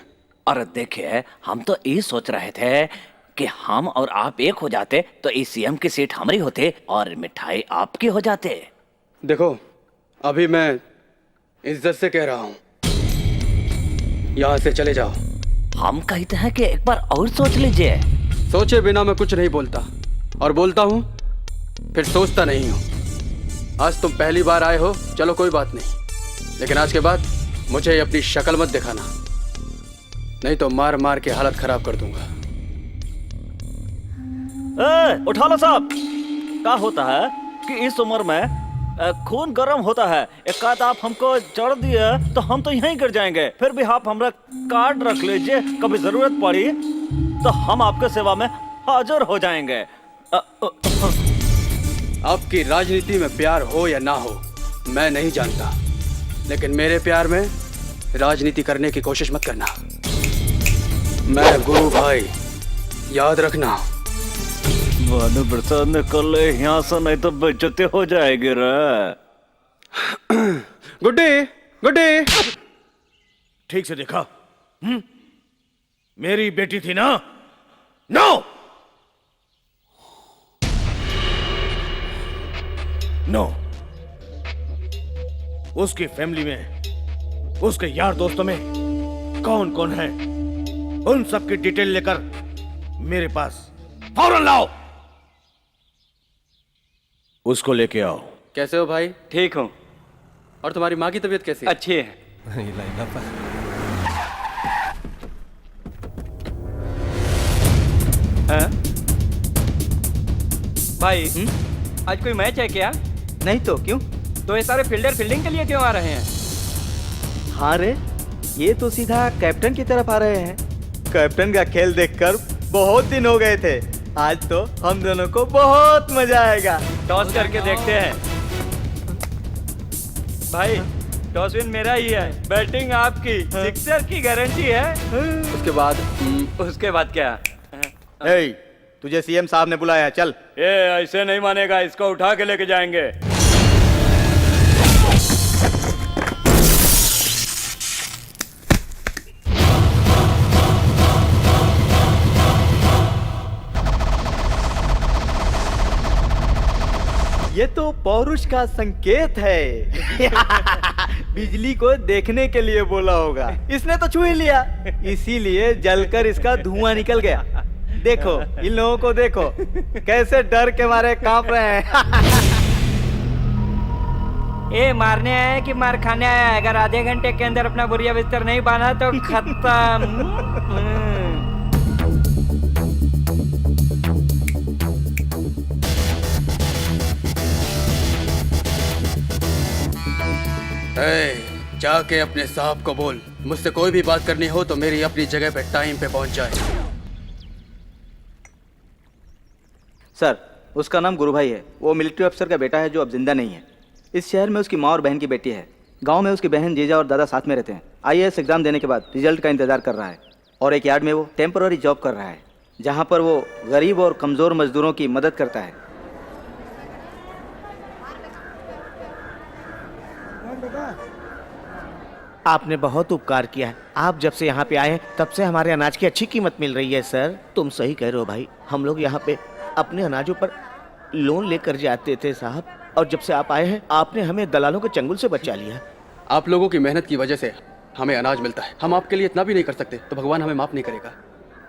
अरे देखिए, हम तो ये सोच रहे थे कि हम और आप एक हो जाते तो इस सीएम की सीट हमारी होते और मिठाई आपकी हो जाते। देखो, अभी मैं इज्जत से कह रहा हूँ, यहाँ से चले जाओ। हम कहते हैं कि एक बार और सोच लीजिए। सोचे बिना मैं कुछ नहीं बोलता, और बोलता हूँ फिर सोचता नहीं हूँ। आज तुम पहली बार आए हो, चलो कोई बात नहीं, लेकिन आज के बाद मुझे अपनी शक्ल मत दिखाना, नहीं तो मार मार के हालत खराब कर दूंगा। उठा लो साहब। क्या होता है कि इस उम्र में खून गर्म होता है। एक आध आप हमको चढ़ दिए तो हम तो यहीं गिर जाएंगे। फिर भी आप हमारा कार्ड रख लीजिए, कभी जरूरत पड़ी तो हम आपके सेवा में हाजिर हो जाएंगे। आपकी राजनीति में प्यार हो या ना हो मैं नहीं जानता, लेकिन मेरे प्यार में राजनीति करने की कोशिश मत करना। मैं गुरु भाई, याद रखना। भानु प्रसाद निकल ले यहाँ से, नहीं तो बेइज्जती हो जाएगी। रे गुड्डी, गुड्डी, ठीक से देखा? मेरी बेटी थी ना? No, no. उसकी फैमिली में, उसके यार दोस्तों में कौन कौन है, उन सब की डिटेल लेकर मेरे पास फौरन लाओ। उसको लेके आओ। कैसे हो भाई? ठीक हूँ। और तुम्हारी माँ की तबीयत कैसी है? अच्छी है। हाँ? भाई आज कोई मैच है क्या? नहीं तो क्यों? तो ये सारे फील्डर फील्डिंग के लिए क्यों आ रहे हैं? हाँ रे, ये तो सीधा कैप्टन की तरफ आ रहे हैं। कैप्टन का खेल देखकर बहुत दिन हो गए थे। आज तो हम दोनों को बहुत मजा आएगा। टॉस करके देखते हैं। भाई टॉस विन मेरा ही है, बैटिंग आपकी, सिक्सर की गारंटी है। उसके बाद क्या? ए, तुझे सीएम साहब ने बुलाया, चल। ये ऐसे नहीं मानेगा, इसको उठा के लेके जाएंगे। ये तो पौरुष का संकेत है। बिजली को देखने के लिए बोला होगा। इसने तो छू ही लिया, इसीलिए जलकर इसका धुआं निकल गया। देखो इन लोगों को, देखो कैसे डर के मारे कांप रहे हैं। ये मारने आया है कि मार खाने आया है? अगर आधे घंटे के अंदर अपना बुरिया बिस्तर नहीं बांधा तो खत्म। जाके अपने साहब को बोल, मुझसे कोई भी बात करनी हो तो मेरी अपनी जगह पे टाइम पे पहुंच जाए। सर, उसका नाम गुरु भाई है। वो मिलिट्री अफसर का बेटा है जो अब जिंदा नहीं है। इस शहर में उसकी माँ और बहन की बेटी है। गांव में उसकी बहन, जीजा और दादा साथ में रहते हैं। आईएएस एग्जाम देने के बाद रिजल्ट का इंतजार कर रहा है। और एक यार्ड में वो टेम्पररी जॉब कर रहा है, जहाँ पर वो गरीब और कमज़ोर मजदूरों की मदद करता है। आपने बहुत उपकार किया है। आप जब से यहाँ पे आए हैं तब से हमारे अनाज की अच्छी कीमत मिल रही है सर। तुम सही कह रहे हो भाई, हम लोग यहाँ पे अपने अनाजों पर लोन लेकर जाते थे साहब, और जब से आप आए हैं आपने हमें दलालों के चंगुल से बचा लिया। आप लोगों की मेहनत की वजह से हमें अनाज मिलता है। हम आपके लिए इतना भी नहीं कर सकते तो भगवान हमें माफ नहीं करेगा।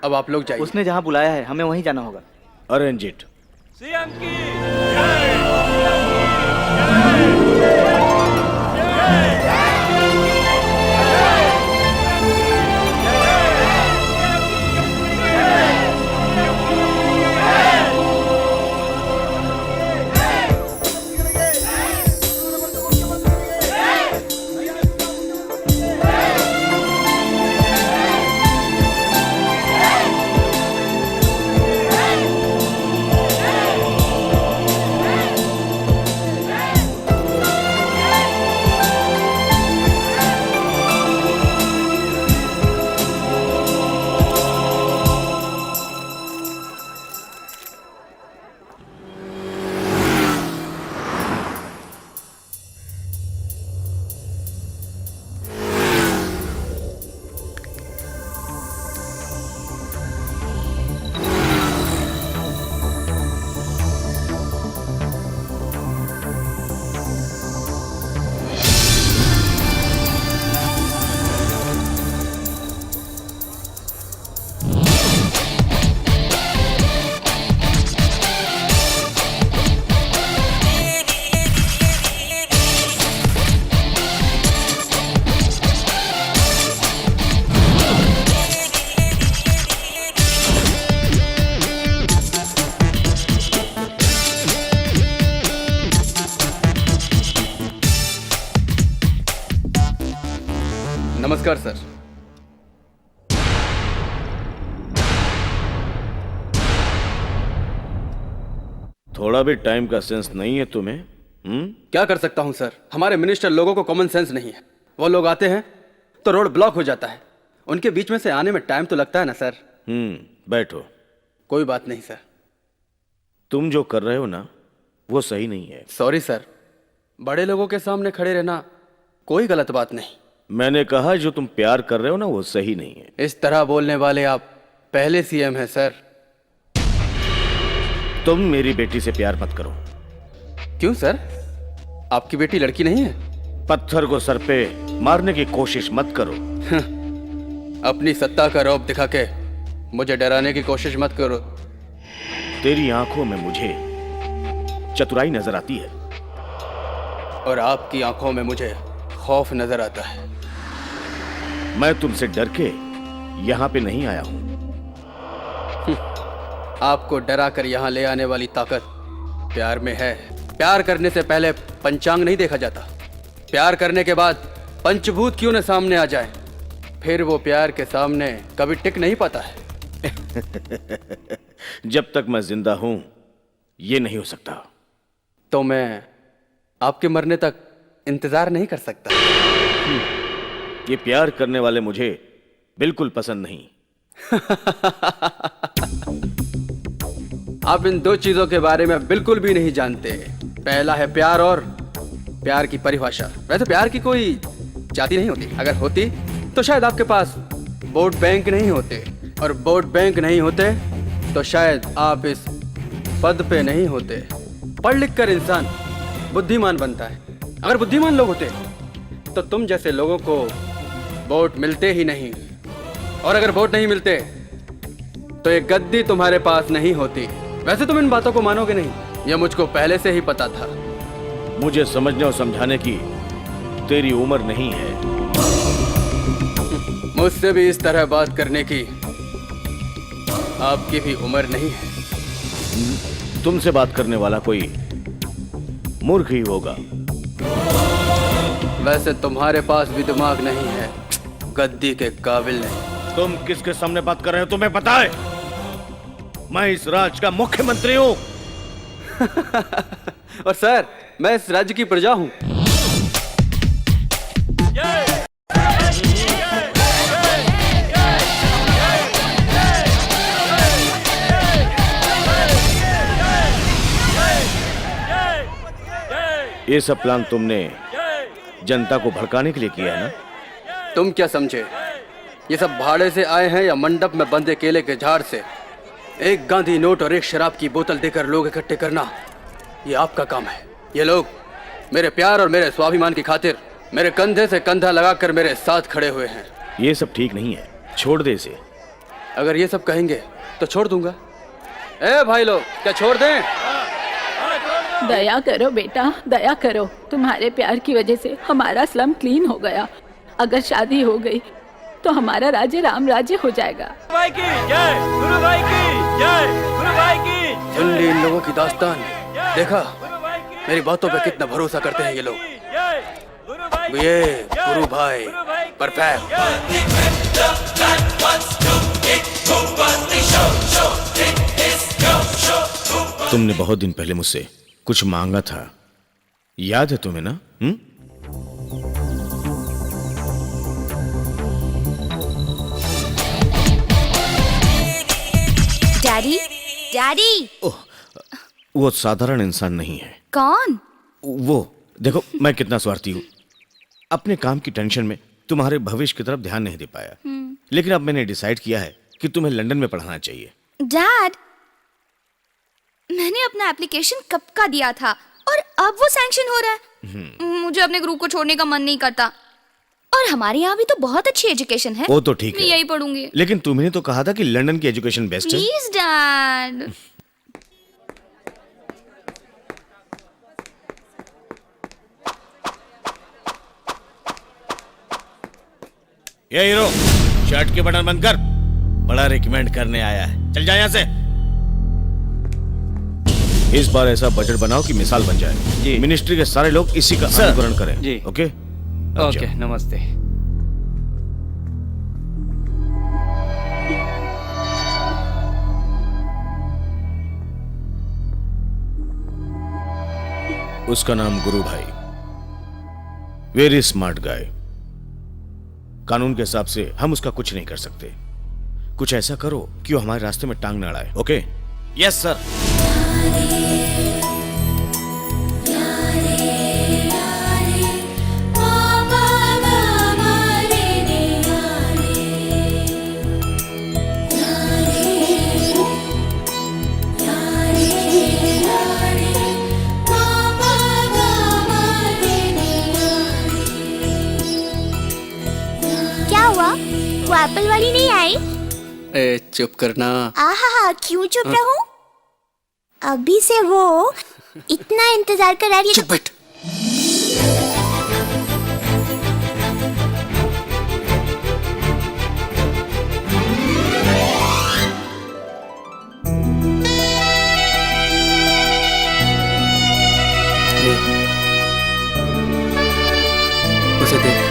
अब आप लोग जाइए। उसने जहाँ बुलाया है हमें वहीं जाना होगा। Arrange it. सीएम की नमस्कार सर। थोड़ा भी टाइम का सेंस नहीं है तुम्हें? क्या कर सकता हूं सर, हमारे मिनिस्टर लोगों को कॉमन सेंस नहीं है। वो लोग आते हैं तो रोड ब्लॉक हो जाता है, उनके बीच में से आने में टाइम तो लगता है ना सर। बैठो। कोई बात नहीं सर। तुम जो कर रहे हो ना वो सही नहीं है। सॉरी सर, बड़े लोगों के सामने खड़े रहना कोई गलत बात नहीं, मैंने कहा जो तुम प्यार कर रहे हो ना वो सही नहीं है। इस तरह बोलने वाले आप पहले सीएम हैं सर। तुम मेरी बेटी से प्यार मत करो। क्यों सर? आपकी बेटी लड़की नहीं है? पत्थर को सर पे मारने की कोशिश मत करो। अपनी सत्ता का रौब दिखा के मुझे डराने की कोशिश मत करो। तेरी आंखों में मुझे चतुराई नजर आती है और आपकी आंखों में मुझे खौफ नजर आता है। मैं तुमसे डर के यहां पे नहीं आया हूं। आपको डरा कर यहाँ ले आने वाली ताकत प्यार में है। प्यार करने से पहले पंचांग नहीं देखा जाता। प्यार करने के बाद पंचभूत क्यों न सामने आ जाए, फिर वो प्यार के सामने कभी टिक नहीं पाता है। जब तक मैं जिंदा हूं ये नहीं हो सकता। तो मैं आपके मरने तक इंतजार नहीं कर सकता। ये प्यार करने वाले मुझे बिल्कुल पसंद नहीं। आप इन दो चीजों के बारे में बिल्कुल भी नहीं जानते। पहला है प्यार और प्यार की परिभाषा। वैसे प्यार की कोई जाति नहीं होती। अगर होती तो शायद आपके पास वोट बैंक नहीं होते, और वोट बैंक नहीं होते तो शायद आप इस पद पे नहीं होते। पढ़ लिख कर इंसान बुद्धिमान बनता है। अगर बुद्धिमान लोग होते तो तुम जैसे लोगों को वोट मिलते ही नहीं, और अगर वोट नहीं मिलते तो ये गद्दी तुम्हारे पास नहीं होती। वैसे तुम इन बातों को मानोगे नहीं, यह मुझको पहले से ही पता था। मुझे समझने और समझाने की तेरी उम्र नहीं है। मुझसे भी इस तरह बात करने की आपकी भी उम्र नहीं है। तुमसे बात करने वाला कोई मूर्ख ही होगा। वैसे तुम्हारे पास भी दिमाग नहीं है, गद्दी के काबिल नहीं। तुम किसके सामने बात कर रहे हो तुम्हें पता है? मैं इस राज्य का मुख्यमंत्री हूं। और सर, मैं इस राज्य की प्रजा हूं। ये सब प्लान तुमने जनता को भड़काने के लिए किया है ना? तुम क्या समझे, ये सब भाड़े से आए हैं या मंडप में बंधे केले के झाड़ से? एक गांधी नोट और एक शराब की बोतल देकर लोग इकट्ठे करना, ये आपका काम है। ये लोग मेरे प्यार और मेरे स्वाभिमान की खातिर मेरे कंधे से कंधा लगाकर मेरे साथ खड़े हुए हैं। ये सब ठीक नहीं है, छोड़ दे इसे। अगर ये सब कहेंगे तो छोड़ दूंगा। ए भाई लोग, क्या छोड़ दें? दया करो बेटा, दया करो। तुम्हारे प्यार की वजह से हमारा स्लम क्लीन हो गया। अगर शादी हो गई तो हमारा राज्य राम राज्य हो जाएगा। भाई की जय, गुरु भाई की जय, गुरु भाई की। सुन ली इन लोगों की दास्तान। देखा मेरी बातों पे कितना भरोसा करते हैं ये लोग। ये गुरु भाई परफेक्ट। तुमने बहुत दिन पहले मुझसे कुछ मांगा था, याद है तुम्हें ना? Daddy, daddy. ओह, वो साधारण इंसान नहीं है। कौन? वो देखो मैं कितना स्वार्थी हूँ। अपने काम की टेंशन में तुम्हारे भविष्य की तरफ ध्यान नहीं दे पाया। लेकिन अब मैंने डिसाइड किया है कि तुम्हें लंदन में पढ़ाना चाहिए। डैड, मैंने अपना एप्लीकेशन कब का दिया था और अब वो सैंक्शन हो रहा है। मुझे अपने ग्रुप को छोड़ने का मन नहीं करता। और हमारे यहाँ भी तो बहुत अच्छी एजुकेशन है। वो तो ठीक मैं है, यही पढ़ूंगी। लेकिन तुमने तो कहा था कि लंदन की एजुकेशन बेस्ट है। Please dad. ये हीरो, शर्ट के बटन बंद कर। बड़ा रिकमेंड करने आया है, चल जा यहाँ से। इस बार ऐसा बजट बनाओ कि मिसाल बन जाए जी। मिनिस्ट्री के सारे लोग इसी का अनुकरण करें जी। ओके ओके, नमस्ते। उसका नाम गुरु भाई, वेरी स्मार्ट गाय। कानून के हिसाब से हम उसका कुछ नहीं कर सकते। कुछ ऐसा करो कि वो हमारे रास्ते में टांग न अड़ाए। ओके? Yes sir. एप्पल वाली नहीं आई? ए चुप करना। आहा, क्यों चुप रहूं? अभी से वो इतना इंतजार करा रही है। चुप बैठ। उसे देख।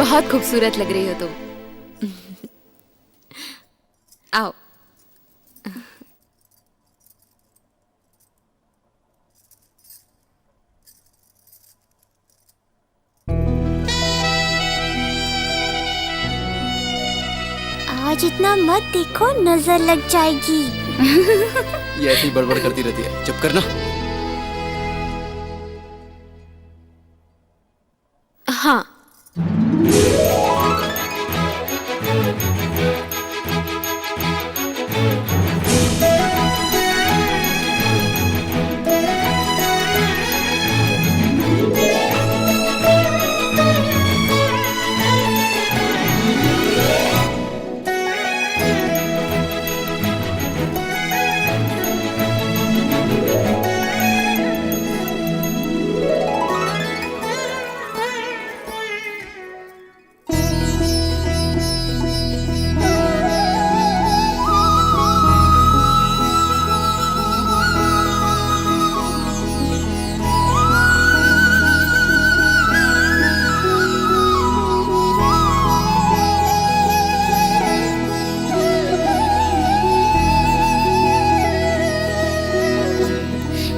बहुत खूबसूरत लग रही हो तुम। आओ। आज इतना मत देखो, नजर लग जाएगी। ये ऐसी बड़बड़ करती रहती है, चुप करना। हाँ।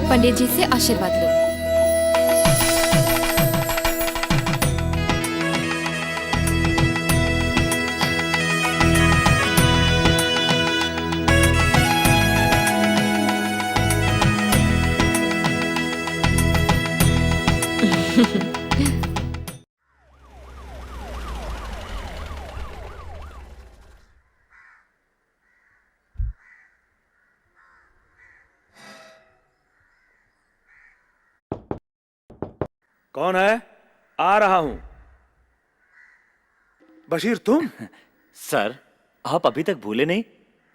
पंडित जी से आशीर्वाद लो। कौन है? आ रहा हूं। बशीर तुम? सर, आप अभी तक भूले नहीं?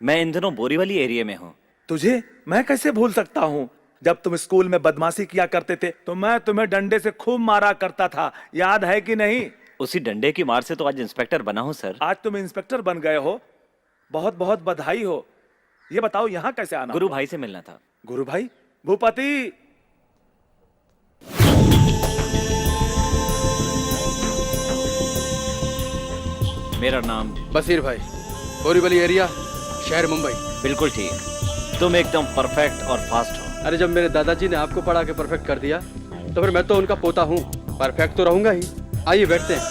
मैं इन दिनों बोरीवली एरिया में हूँ। तुझे मैं कैसे भूल सकता हूं? जब तुम स्कूल में बदमाशी किया करते थे तो मैं तुम्हें डंडे से खूब मारा करता था, याद है कि नहीं? उसी डंडे की मार से तो आज इंस्पेक्टर बना हूँ सर। आज तुम इंस्पेक्टर बन गए हो, बहुत बहुत बधाई हो। ये बताओ यहाँ कैसे आना? गुरु भाई से मिलना था। गुरु भाई? भूपति! मेरा नाम बशीर भाई, बोरीवली एरिया, शहर मुंबई। बिल्कुल ठीक, तुम एकदम परफेक्ट और फास्ट हो। अरे जब मेरे दादाजी ने आपको पढ़ा के परफेक्ट कर दिया तो फिर मैं तो उनका पोता हूँ, परफेक्ट तो रहूंगा ही। आइए बैठते हैं,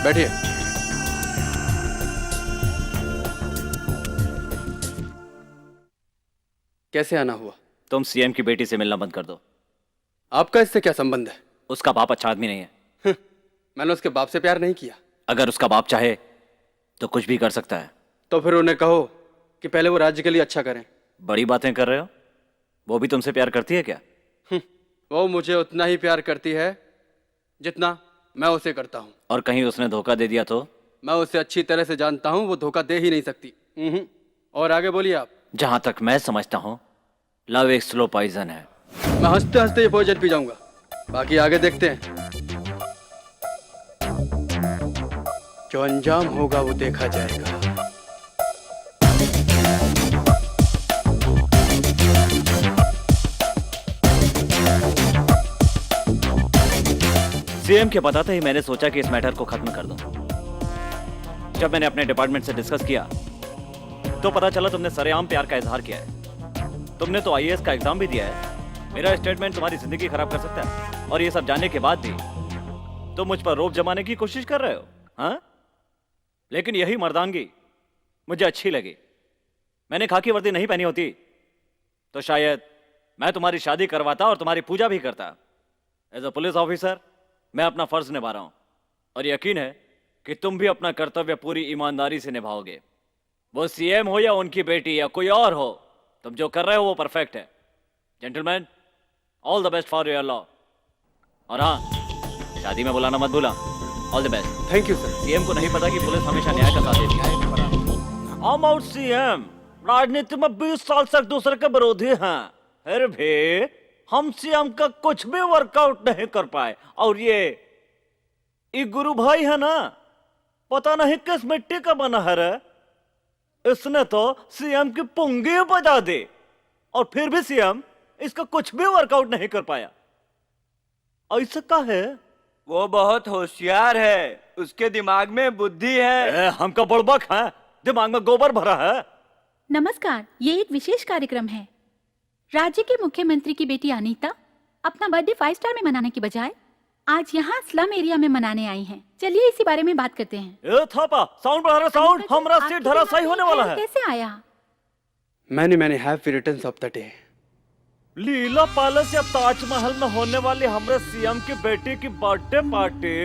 बैठिए। कैसे आना हुआ? तुम सीएम की बेटी से मिलना बंद कर दो। आपका इससे क्या संबंध है? उसका बाप अच्छा आदमी नहीं है। मैंने उसके बाप से प्यार नहीं किया। अगर उसका बाप चाहे तो कुछ भी कर सकता है। तो फिर उन्हें कहो कि पहले वो राज्य के लिए अच्छा करें। बड़ी बातें कर रहे हो। वो भी तुमसे प्यार करती है क्या? वो मुझे उतना ही प्यार करती है जितना मैं उसे करता हूँ। और कहीं उसने धोखा दे दिया तो? मैं उसे अच्छी तरह से जानता हूँ, वो धोखा दे ही नहीं सकती। और आगे बोलिए आप। जहां तक मैं समझता हूँ, लव एक स्लो पॉइजन है। मैं हंसते हंसते ये पॉइजन पी जाऊंगा, बाकी आगे देखते हैं। जो अंजाम होगा वो देखा जाएगा। सीएम के बताते ही मैंने सोचा कि इस मैटर को खत्म कर दूं। जब मैंने अपने डिपार्टमेंट से डिस्कस किया तो पता चला तुमने सरेआम प्यार का इजहार किया है। तुमने तो आईएएस का एग्जाम भी दिया है। मेरा स्टेटमेंट तुम्हारी जिंदगी खराब कर सकता है, और ये सब जानने के बाद भी तुम मुझ पर रोब जमाने की कोशिश कर रहे हो। हाँ, लेकिन यही मर्दानगी मुझे अच्छी लगी। मैंने खाकी वर्दी नहीं पहनी होती तो शायद मैं तुम्हारी शादी करवाता और तुम्हारी पूजा भी करता। एज अ पुलिस ऑफिसर मैं अपना फर्ज निभा रहा हूं, और यकीन है कि तुम भी अपना कर्तव्य पूरी ईमानदारी से निभाओगे। वो सीएम हो या उनकी बेटी या कोई और हो, तुम जो कर रहे हो वो परफेक्ट है। Gentleman, all the best for your law. और हाँ, शादी में बुलाना मत भूला। All the best. Thank you sir. CM को नहीं पता कि पुलिस हमेशा न्याय का साथ देती है। हम और सीएम राजनीति में 20 साल से एक दूसरे के विरोधी हैं, फिर भी हम सीएम का कुछ भी वर्कआउट नहीं कर पाए। और ये गुरु भाई है ना, पता नहीं किस मिट्टी का बना है रे। इसने तो सीएम की पुंगी बजा दी और फिर भी सीएम इसका कुछ भी वर्कआउट नहीं कर पाया। ऐसा का है? वो बहुत होशियार है, उसके दिमाग में बुद्धि है। हमका बड़बक है, दिमाग में गोबर भरा है। नमस्कार, ये एक विशेष कार्यक्रम है। राज्य के मुख्यमंत्री की बेटी अनीता अपना बर्थडे 5 स्टार में मनाने की बजाय आज यहाँ स्लम एरिया में मनाने आई हैं। चलिए इसी बारे में बात करते हैं। ए थापा, साउंड बढ़ा रहा, साउंड। हमारा सीट धराशायी होने वाला है। कैसे आया? मैंने happy returns of the day. Leela palace या ताजमहल में होने वाली हमारे सीएम की बेटी की बर्थडे पार्टी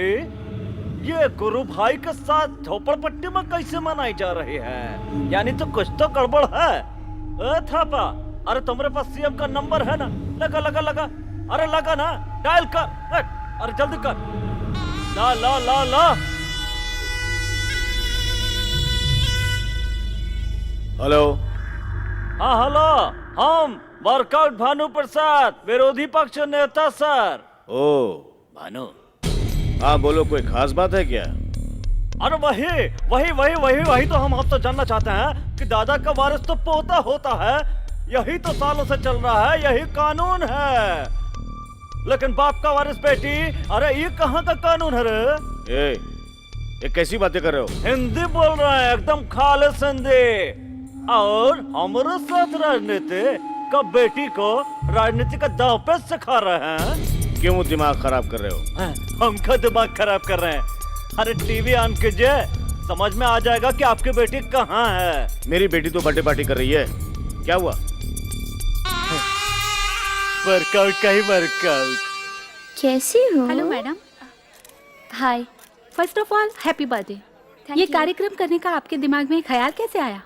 ये गुरु भाई के साथ झोपड़पट्टी में कैसे मनाई जा रही है? यानी तो कुछ तो गड़बड़ है। ए थापा, अरे तुम्हारे पास सीएम का नंबर है ना? लगा लगा लगा, अरे लगा ना, डायल कर। अरे जल्दी कर, ला ला ला ला। हेलो। हाँ हेलो, हम वर्कआउट भानु प्रसाद, विरोधी पक्ष नेता सर। ओ भानु। हाँ बोलो, कोई खास बात है क्या? अरे वही तो हम आपसे जानना चाहते हैं कि दादा का वारिस तो पोता होता है, यही तो सालों से चल रहा है, यही कानून है। लेकिन बाप का वारिस बेटी, अरे ये कहाँ का कानून है रे? ये कैसी बातें कर रहे हो? हिंदी बोल रहे हैं, एकदम खालिस हिंदी। और हमारे साथ राजनीति का बेटी को राजनीति का दांव पे सिखा रहे हैं। क्यों दिमाग खराब कर रहे हो? हमका दिमाग खराब कर रहे हैं? अरे टीवी ऑन कीजिए, समझ में आ जाएगा कि आपकी बेटी कहाँ है। मेरी बेटी तो बर्थडे पार्टी कर रही है। क्या हुआ? वर्कआउट का ही वर्कआउट। कैसी हो? Hello madam. Hi. First of all happy birthday. ये कार्यक्रम करने का आपके दिमाग में ख्याल कैसे आया?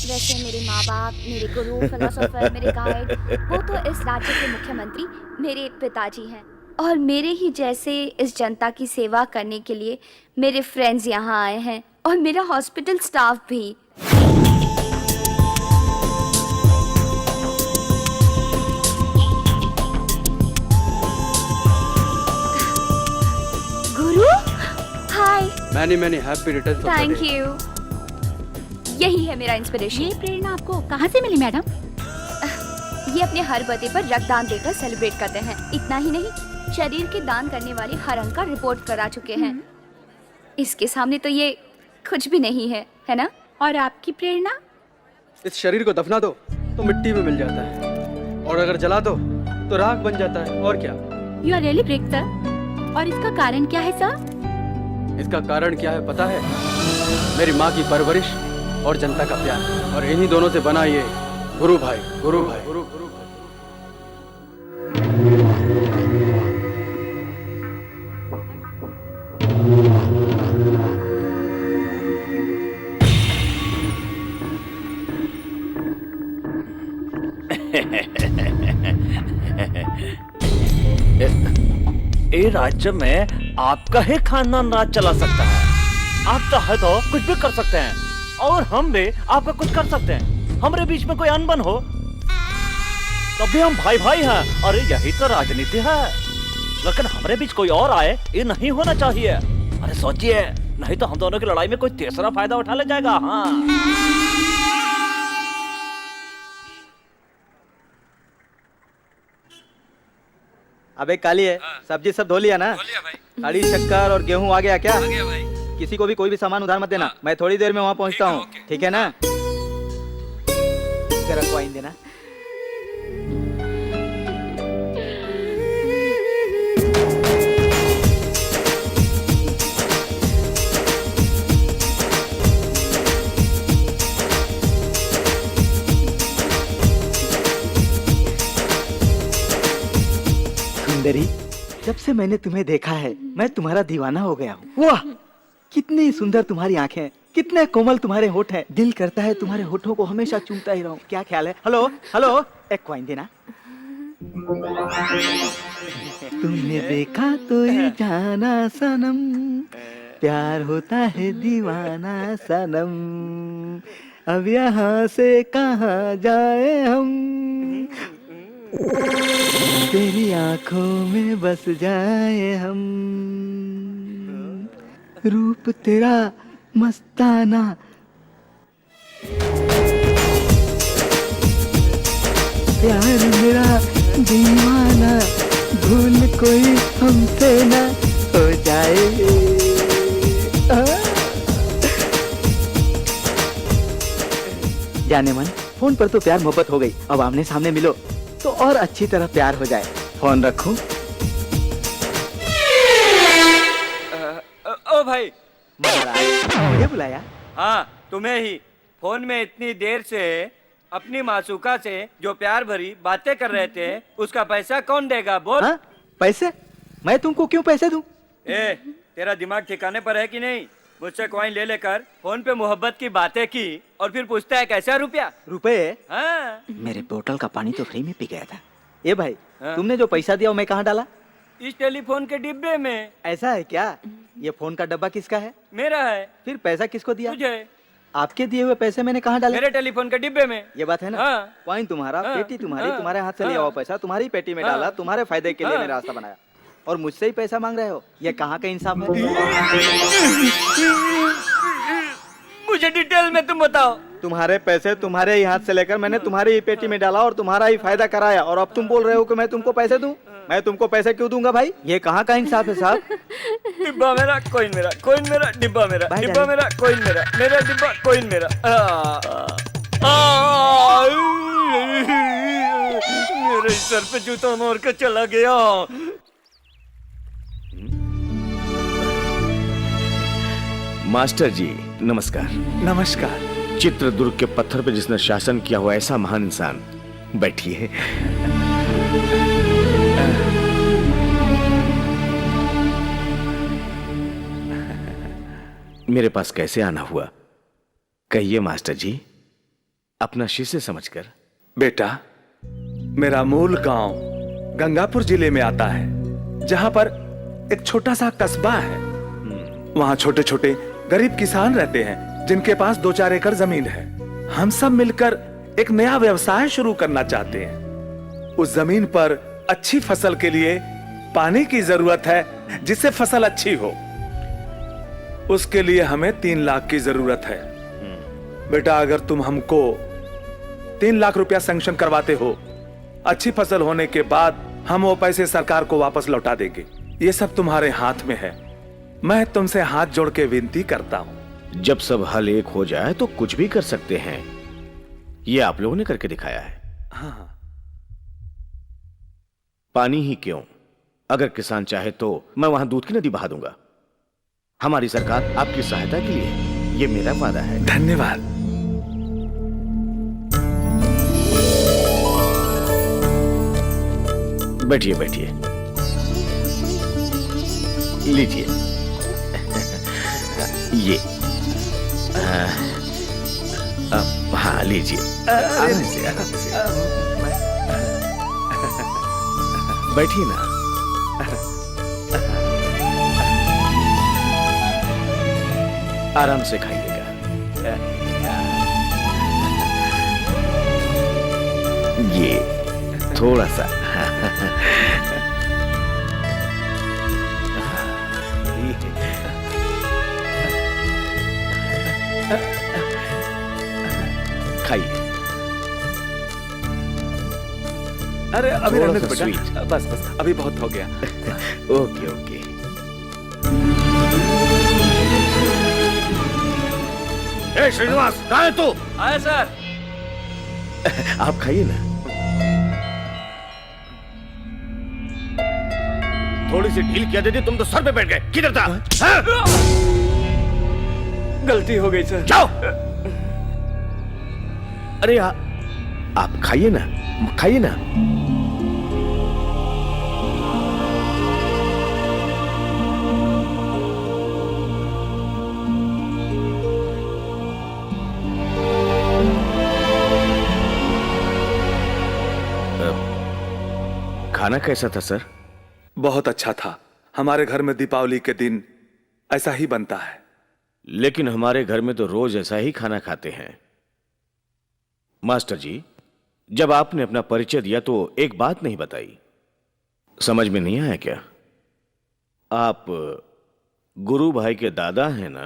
वैसे मेरे माँ बाप, मेरे गुरु, फिलोसोफर, मेरे गाइड, वो तो इस राज्य के मुख्यमंत्री मेरे पिताजी हैं। और मेरे ही जैसे इस जनता की सेवा करने के लिए मेरे फ्रेंड्स यहाँ आए हैं और मेरा हॉस्पिटल स्टाफ भी। गुरु, हाय। मैंने happy returns of the day. Thank you. यही है मेरा इंस्पिरेशन। ये प्रेरणा आपको कहाँ से मिली मैडम? ये अपने हर बर्थडे पर रक्तदान देकर सेलिब्रेट करते हैं। इतना ही नहीं, शरीर के दान करने वाले हर अंग का रिपोर्ट करा चुके हैं। इसके सामने तो ये कुछ भी नहीं है, है ना? और आपकी प्रेरणा? इस शरीर को दफना दो तो मिट्टी में मिल जाता है, और अगर जला दो तो राख बन जाता है। और क्या? You are really great sir. और इसका कारण क्या है सर? इसका कारण क्या है पता है? मेरी माँ की परवरिश और जनता का प्यार, और इन्हीं दोनों से बना ये गुरु भाई। गुरु भाई, गुरु गुरु भाई। ये राज्य में आपका ही खानदान राज चला सकता है। आप चाहे तो कुछ भी कर सकते हैं, और हम भी आपका कुछ कर सकते हैं। हमारे बीच में कोई अनबन हो तभी हम भाई भाई हैं। अरे यही तो राजनीति है। लेकिन हमारे बीच कोई और आए, ये नहीं होना चाहिए। अरे सोचिए, नहीं तो हम दोनों की लड़ाई में कोई तीसरा फायदा उठा ले जाएगा। हाँ, अबे काली है, सब्जी सब धो लिया ना? साड़ी शक्कर और गेहूं आ गया क्या? किसी को भी कोई भी सामान उधार मत देना। मैं थोड़ी देर में वहाँ पहुँचता हूँ, ठीक है ना? रखवाइन देना। सुंदरी, जब से मैंने तुम्हें देखा है मैं तुम्हारा दीवाना हो गया हूँ। वाह, कितनी सुंदर तुम्हारी आंखें, कितने कोमल तुम्हारे होठ हैं। दिल करता है तुम्हारे होठों को हमेशा चूमता ही रहूं। क्या ख्याल है? हेलो हेलो, एक कॉइन देना। तुमने देखा तो ये जाना सनम, प्यार होता है दीवाना सनम, अब यहाँ से कहाँ जाए हम, तेरी आंखों में बस जाए हम, रूप तेरा मस्ताना। प्यार मेरा दीवाना, भूल कोई हमसे ना हो जाए। जाने मन, फोन पर तो प्यार मोहब्बत हो गई, अब आमने सामने मिलो तो और अच्छी तरह प्यार हो जाए। फोन रखूं? ओ भाई, मुझे बुलाया? हाँ तुम्हें ही। फोन में इतनी देर से अपनी मासूका से जो प्यार भरी बातें कर रहे थे, उसका पैसा कौन देगा बोल? हाँ? पैसे? मैं तुमको क्यों पैसे दूं? ए, तेरा दिमाग ठिकाने पर है कि नहीं? मुझसे कॉइन ले लेकर फोन पे मोहब्बत की बातें की और फिर पूछता है कैसा रुपया? रुपए? हाँ। मेरे बोतल का पानी तो फ्री में पी गया था। ए भाई, हाँ? तुमने जो पैसा दिया वो मैं कहाँ डाला? इस टेलीफोन के डिब्बे में। ऐसा है क्या? ये फोन का डब्बा किसका है? मेरा है। फिर पैसा किसको दिया? तुझे। आपके दिए हुए पैसे मैंने कहाँ डाले? मेरे टेलीफोन के डिब्बे में। ये बात है ना? हाँ। कॉइन तुम्हारा, हाँ। पेटी तुम्हारी, हाँ। तुम्हारे हाथ से लिया हाँ। हुआ पैसा तुम्हारी पेटी में हाँ। डाला, तुम्हारे फायदे के लिए हाँ। मैंने रास्ता बनाया, और मुझसे ही पैसा मांग रहे हो। ये कहाँ का इंसाफ है? मुझे डिटेल में तुम बताओ। तुम्हारे पैसे तुम्हारे ही हाथ से लेकर मैंने तुम्हारी ही पेटी में डाला और तुम्हारा ही फायदा कराया, और अब तुम बोल रहे हो कि मैं तुमको पैसे दूं? मैं तुमको पैसे क्यों दूंगा भाई? ये कहाँ का इंसाफ है साहब? डिब्बा मेरा, कोइन मेरा, कोइन मेरा, डिब्बा मेरा, भाई डिब्बा जाने। मेरा, कोइन मेरा, मेरा डिब्बा, कोइन मेरा। मेरे सर पे जूता मार के चला गया। मास्टर जी नमस्कार। नमस्कार। चित्रदुर्ग के पत्थर पे जिसने शासन किया हुआ ऐसा महान इंसान, बैठिए। मेरे पास कैसे आना हुआ कहिए मास्टर जी, अपना शिष्य समझकर। बेटा, मेरा मूल गांव गंगापुर जिले में आता है, जहां पर एक छोटा सा कस्बा है। वहां छोटे छोटे गरीब किसान रहते हैं जिनके पास 2-4 एकड़ जमीन है। हम सब मिलकर एक नया व्यवसाय शुरू करना चाहते हैं। उस जमीन पर अच्छी फसल के लिए पानी की जरूरत है, जिससे फसल अच्छी हो। उसके लिए हमें 3 लाख की जरूरत है। बेटा, अगर तुम हमको 3 लाख रुपया सैंक्शन करवाते हो, अच्छी फसल होने के बाद हम वो पैसे सरकार को वापस लौटा देंगे। ये सब तुम्हारे हाथ में है। मैं तुमसे हाथ जोड़ के विनती करता हूं। जब सब हल एक हो जाए तो कुछ भी कर सकते हैं, ये आप लोगों ने करके दिखाया है। हाँ। पानी ही क्यों, अगर किसान चाहे तो मैं वहां दूध की नदी बहा दूंगा। हमारी सरकार आपकी सहायता के लिए, ये मेरा वादा है। धन्यवाद। बैठिए बैठिए, लीजिए ये। हाँ लीजिए, आराम से आराम से बैठिए ना। आराम से खाइएगा। ये थोड़ा सा। खाइए। अरे अभी थोड़ा रहने सा दो बेटा। sweet। बस बस, अभी बहुत हो गया। Okay okay. ए श्रीनिवास, कहाँ है तू? आया सर। आप खाइए ना। थोड़ी सी ढील किया देती तुम तो सर पे बैठ गए। किधर था? हाँ? गलती हो गई सर। जाओ। अरे आप खाइए ना, खाइए ना। खाना कैसा था सर? बहुत अच्छा था। हमारे घर में दीपावली के दिन ऐसा ही बनता है। लेकिन हमारे घर में तो रोज ऐसा ही खाना खाते हैं। मास्टर जी, जब आपने अपना परिचय दिया तो एक बात नहीं बताई, समझ में नहीं आया क्या? आप गुरु भाई के दादा हैं ना?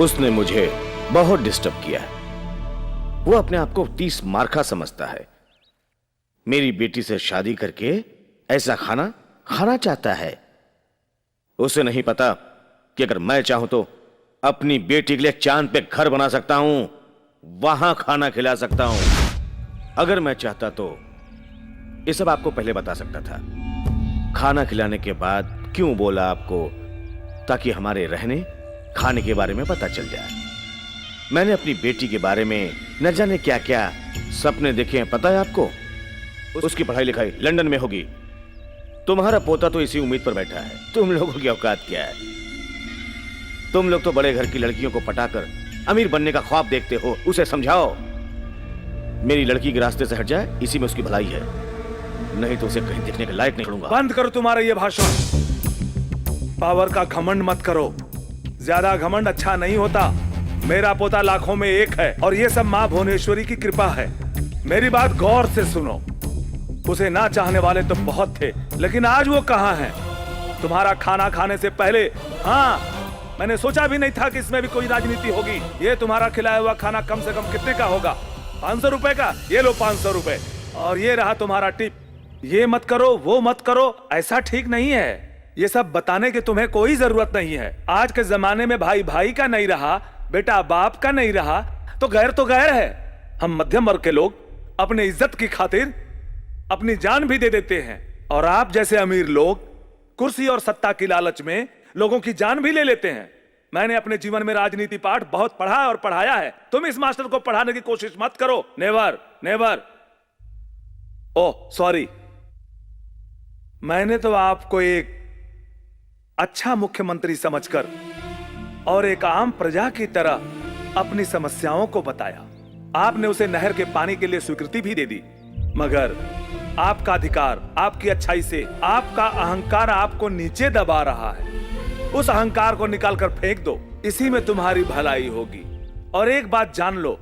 उसने मुझे बहुत डिस्टर्ब किया है। वो अपने आप को 30 मार्का समझता है। मेरी बेटी से शादी करके ऐसा खाना खाना चाहता है। उसे नहीं पता कि अगर मैं चाहूं तो अपनी बेटी के लिए चांद पे घर बना सकता हूं, वहां खाना खिला सकता हूं। अगर मैं चाहता तो ये सब आपको पहले बता सकता था। खाना खिलाने के बाद क्यों बोला आपको? ताकि हमारे रहने खाने के बारे में पता चल जाए। मैंने अपनी बेटी के बारे में न जाने क्या क्या सपने देखे हैं, पता है आपको? उसकी पढ़ाई लिखाई लंदन में होगी। तुम्हारा पोता तो इसी उम्मीद पर बैठा है। तुम लोगों की औकात क्या है? तुम लोग तो बड़े घर की लड़कियों को पटाकर अमीर बनने का ख्वाब देखते हो। उसे समझाओ मेरी लड़की के रास्ते से हट जाए, इसी में उसकी भलाई है। नहीं तो उसे कहीं देखने के लायक नहीं छोड़ूंगा। बंद करो तुम्हारा ये भाषण। पावर का घमंड मत करो। ज्यादा घमंड अच्छा नहीं होता। मेरा पोता लाखों में एक है और ये सब मां भुवनेश्वरी की कृपा है। मेरी बात गौर से सुनो। उसे ना चाहने वाले तो बहुत थे, लेकिन आज वो कहां है? तुम्हारा खाना खाने से पहले, हाँ, मैंने सोचा भी नहीं था कि इसमें भी कोई राजनीति होगी। ये तुम्हारा खिलाया हुआ खाना कम से कम कितने का होगा? 500 रुपए का? ये लो 500 रुपए। और ये रहा तुम्हारा टिप। ये मत करो, वो मत करो, ऐसा ठीक नहीं है। ये सब बताने की तुम्हें कोई जरूरत नहीं है। आज के जमाने में भाई भाई का नहीं रहा, बेटा बाप का नहीं रहा, तो गैर है। हम मध्यम वर्ग के लोग अपने इज्जत की खातिर अपनी जान भी दे देते हैं, और आप जैसे अमीर लोग कुर्सी और सत्ता की लालच में लोगों की जान भी ले लेते हैं। मैंने अपने जीवन में राजनीति पाठ बहुत पढ़ा और पढ़ाया है। तुम इस मास्टर को पढ़ाने की कोशिश मत करो। Never never. ओह सॉरी, मैंने तो आपको एक अच्छा मुख्यमंत्री समझकर और एक आम प्रजा की तरह अपनी समस्याओं को बताया। आपने उसे नहर के पानी के लिए स्वीकृति भी दे दी, मगर आपका अधिकार, आपकी अच्छाई से आपका अहंकार आपको नीचे दबा रहा है। उस अहंकार को निकालकर फेंक दो, इसी में तुम्हारी भलाई होगी। और एक बात जान लो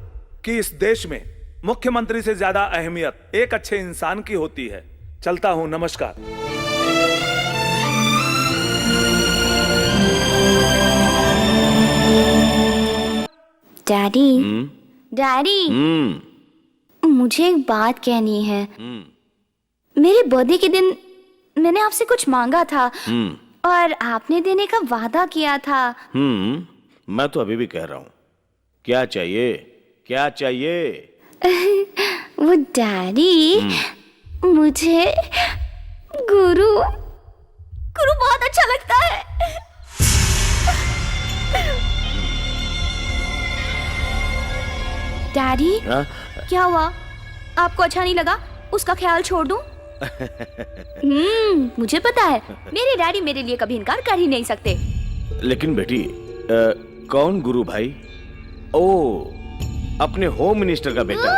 कि इस देश में मुख्यमंत्री से ज्यादा अहमियत एक अच्छे इंसान की होती है। चलता हूं, नमस्कार। डैडी, डैडी, मुझे एक बात कहनी है। मेरे बर्थडे के दिन मैंने आपसे कुछ मांगा था और आपने देने का वादा किया था। मैं तो अभी भी कह रहा हूं, क्या चाहिए, क्या चाहिए? वो डैडी, मुझे गुरु बहुत अच्छा लगता है। डैडी, क्या हुआ? आपको अच्छा नहीं लगा? उसका ख्याल छोड़ दूं? मुझे पता है, मेरे डैडी मेरे लिए कभी इनकार कर ही नहीं सकते। लेकिन बेटी, कौन गुरु भाई? ओ, अपने होम मिनिस्टर का बेटा?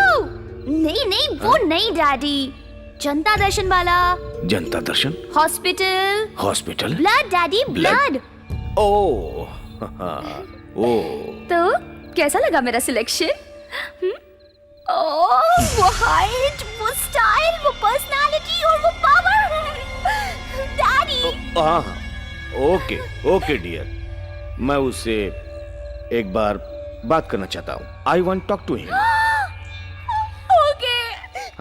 नहीं, वो नहीं डैडी, जनता दर्शन वाला। जनता दर्शन? Hospital. Hospital? Blood daddy, blood. ओ, तो कैसा लगा मेरा सिलेक्शन? वो हाइट, वो स्टाइल, वो पर्सनालिटी और वो पावर। डैडी। हाँ, ओके डियर, मैं उससे एक बार बात करना चाहता हूँ। I want talk to him. Okay,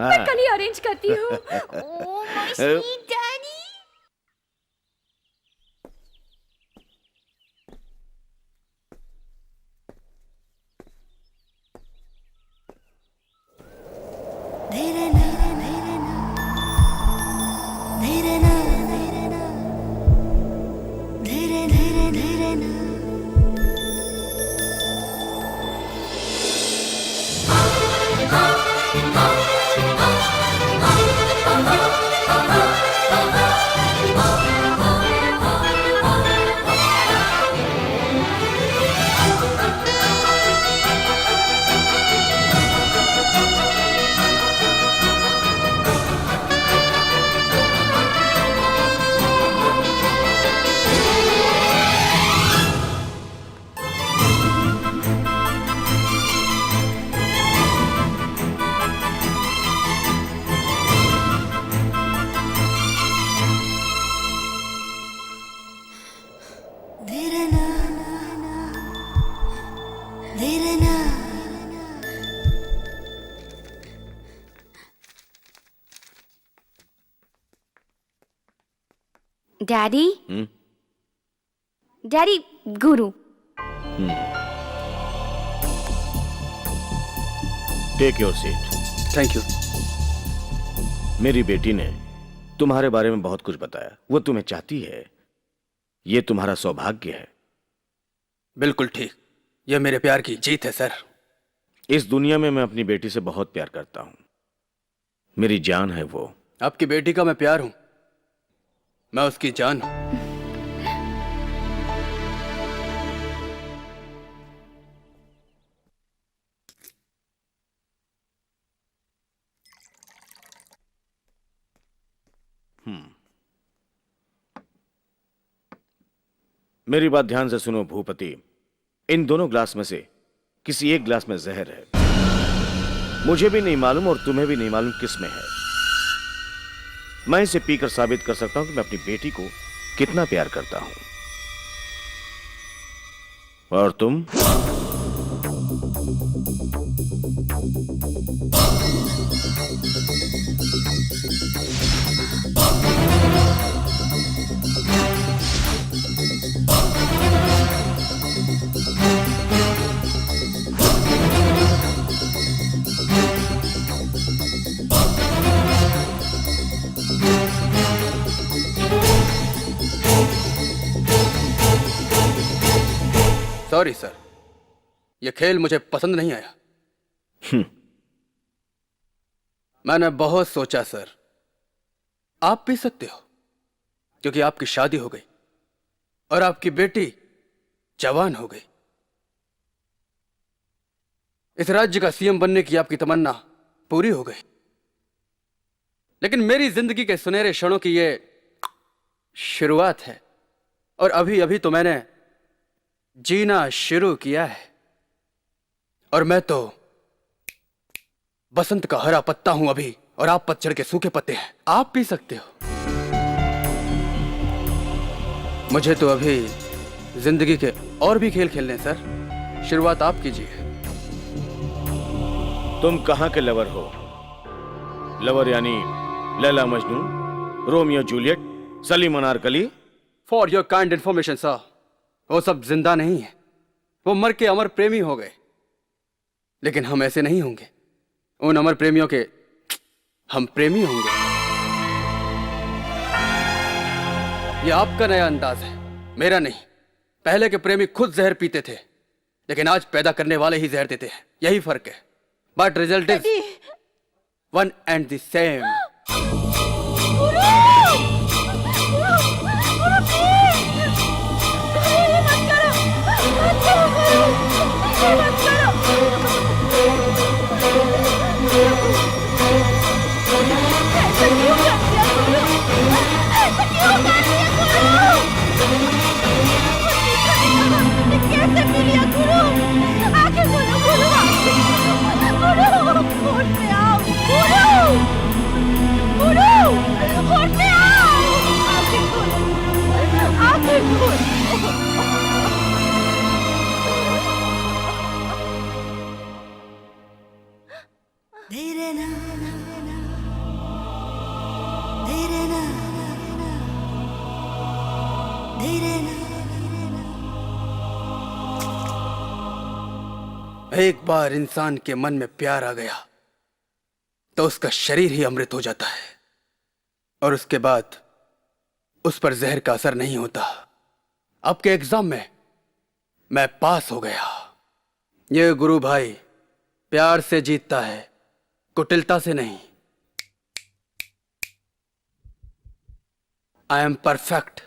मैं कल ही अरेंज करती हूँ। Oh my sweet daddy. Daddy हम्म? डैडी गुरु take your seat. Thank you. मेरी बेटी ने तुम्हारे बारे में बहुत कुछ बताया। वो तुम्हें चाहती है, ये तुम्हारा सौभाग्य है। बिल्कुल ठीक, यह मेरे प्यार की जीत है सर। इस दुनिया में मैं अपनी बेटी से बहुत प्यार करता हूं। मेरी जान है वो। आपकी बेटी का मैं प्यार हूं, मैं उसकी जान हूं। मेरी बात ध्यान से सुनो भूपति। इन दोनों ग्लास में से किसी एक ग्लास में जहर है। मुझे भी नहीं मालूम और तुम्हें भी नहीं मालूम किस में है। मैं इसे पीकर साबित कर सकता हूं कि मैं अपनी बेटी को कितना प्यार करता हूं। और तुम? सॉरी सर, यह खेल मुझे पसंद नहीं आया। मैंने बहुत सोचा सर। आप पी सकते हो क्योंकि आपकी शादी हो गई और आपकी बेटी जवान हो गई। इस राज्य का सीएम बनने की आपकी तमन्ना पूरी हो गई। लेकिन मेरी जिंदगी के सुनहरे क्षणों की ये शुरुआत है और अभी अभी तो मैंने जीना शुरू किया है। और मैं तो बसंत का हरा पत्ता हूं अभी, और आप पतझड़ के सूखे पत्ते हैं। आप पी सकते हो। मुझे तो अभी जिंदगी के और भी खेल खेलने हैं सर। शुरुआत आप कीजिए। तुम कहां के लवर हो? लवर यानी Laila Majnu, Romeo Juliet, Salim Anarkali? For your kind information sir, वो सब जिंदा नहीं है। वो मर के अमर प्रेमी हो गए। लेकिन हम ऐसे नहीं होंगे। उन अमर प्रेमियों के हम प्रेमी होंगे। ये आपका नया अंदाज है, मेरा नहीं। पहले के प्रेमी खुद जहर पीते थे, लेकिन आज पैदा करने वाले ही जहर देते हैं। यही फर्क है। But result is one and the same. एक बार इंसान के मन में प्यार आ गया तो उसका शरीर ही अमृत हो जाता है, और उसके बाद उस पर जहर का असर नहीं होता। आपके एग्जाम में मैं पास हो गया। ये गुरु भाई प्यार से जीतता है, कुटिलता से नहीं। I am perfect.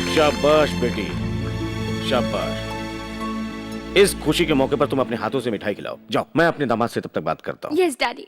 शाबाश बेटी, शाबाश। इस खुशी के मौके पर तुम अपने हाथों से मिठाई खिलाओ। जाओ, मैं अपने दामाद से तब तक बात करता हूँ। Yes daddy.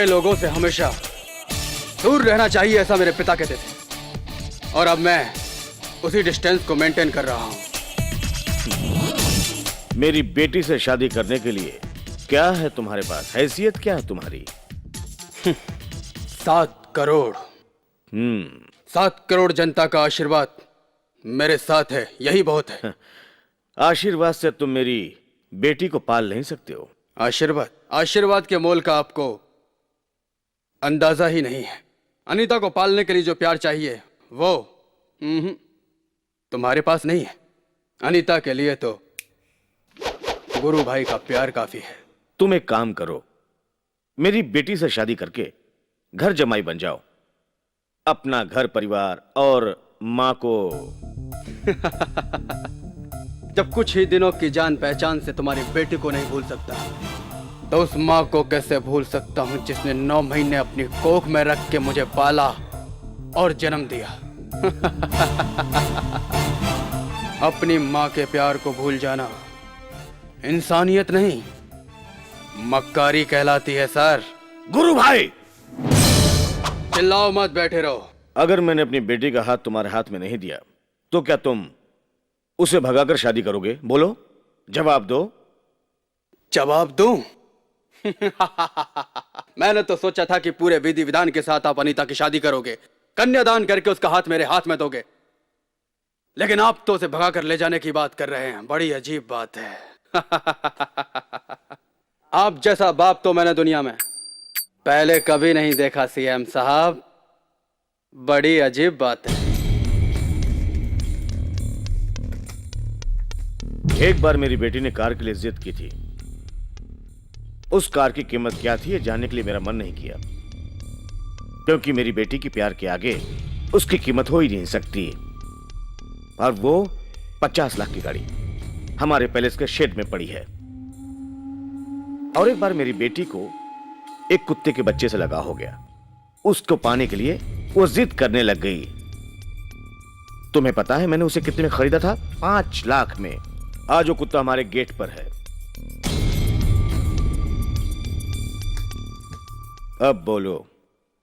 बुरे लोगों से हमेशा दूर रहना चाहिए, ऐसा मेरे पिता कहते थे। और अब मैं उसी डिस्टेंस को मेंटेन कर रहा हूं। मेरी बेटी से शादी करने के लिए क्या है तुम्हारे पास? हैसियत क्या है तुम्हारी? 7 करोड़। 7 करोड़ जनता का आशीर्वाद मेरे साथ है, यही बहुत है। आशीर्वाद से तुम मेरी बेटी को पाल नहीं सकते हो। आशीर्वाद के मोल का आपको अंदाजा ही नहीं है। अनीता को पालने के लिए जो प्यार चाहिए वो तुम्हारे पास नहीं है। अनीता के लिए तो गुरु भाई का प्यार काफी है। तुम एक काम करो, मेरी बेटी से शादी करके घर जमाई बन जाओ, अपना घर परिवार और मां को जब कुछ ही दिनों की जान पहचान से तुम्हारी बेटी को नहीं भूल सकता, तो उस मां को कैसे भूल सकता हूं जिसने 9 महीने अपनी कोख में रख के मुझे पाला और जन्म दिया। अपनी मां के प्यार को भूल जाना इंसानियत नहीं, मक्कारी कहलाती है सर। गुरु भाई चिल्लाओ मत, बैठे रहो। अगर मैंने अपनी बेटी का हाथ तुम्हारे हाथ में नहीं दिया तो क्या तुम उसे भगाकर शादी करोगे? बोलो, जवाब दो। जवाब दूं? मैंने तो सोचा था कि पूरे विधि विधान के साथ आप अनीता की शादी करोगे, कन्यादान करके उसका हाथ मेरे हाथ में दोगे, लेकिन आप तो उसे भगाकर ले जाने की बात कर रहे हैं। बड़ी अजीब बात है। आप जैसा बाप तो मैंने दुनिया में पहले कभी नहीं देखा सीएम साहब। बड़ी अजीब बात है। एक बार मेरी बेटी ने कार के लिए जिद की थी। उस कार की कीमत क्या थी ये जानने के लिए मेरा मन नहीं किया, क्योंकि मेरी बेटी की प्यार के आगे उसकी कीमत हो ही नहीं सकती। और वो 50 लाख की गाड़ी हमारे पैलेस के शेड में पड़ी है। और एक बार मेरी बेटी को एक कुत्ते के बच्चे से लगाव हो गया। उसको पाने के लिए वो जिद करने लग गई। तुम्हें पता है मैंने उसे कितने में खरीदा था? 5 लाख में। आज वो कुत्ता हमारे गेट पर है। अब बोलो,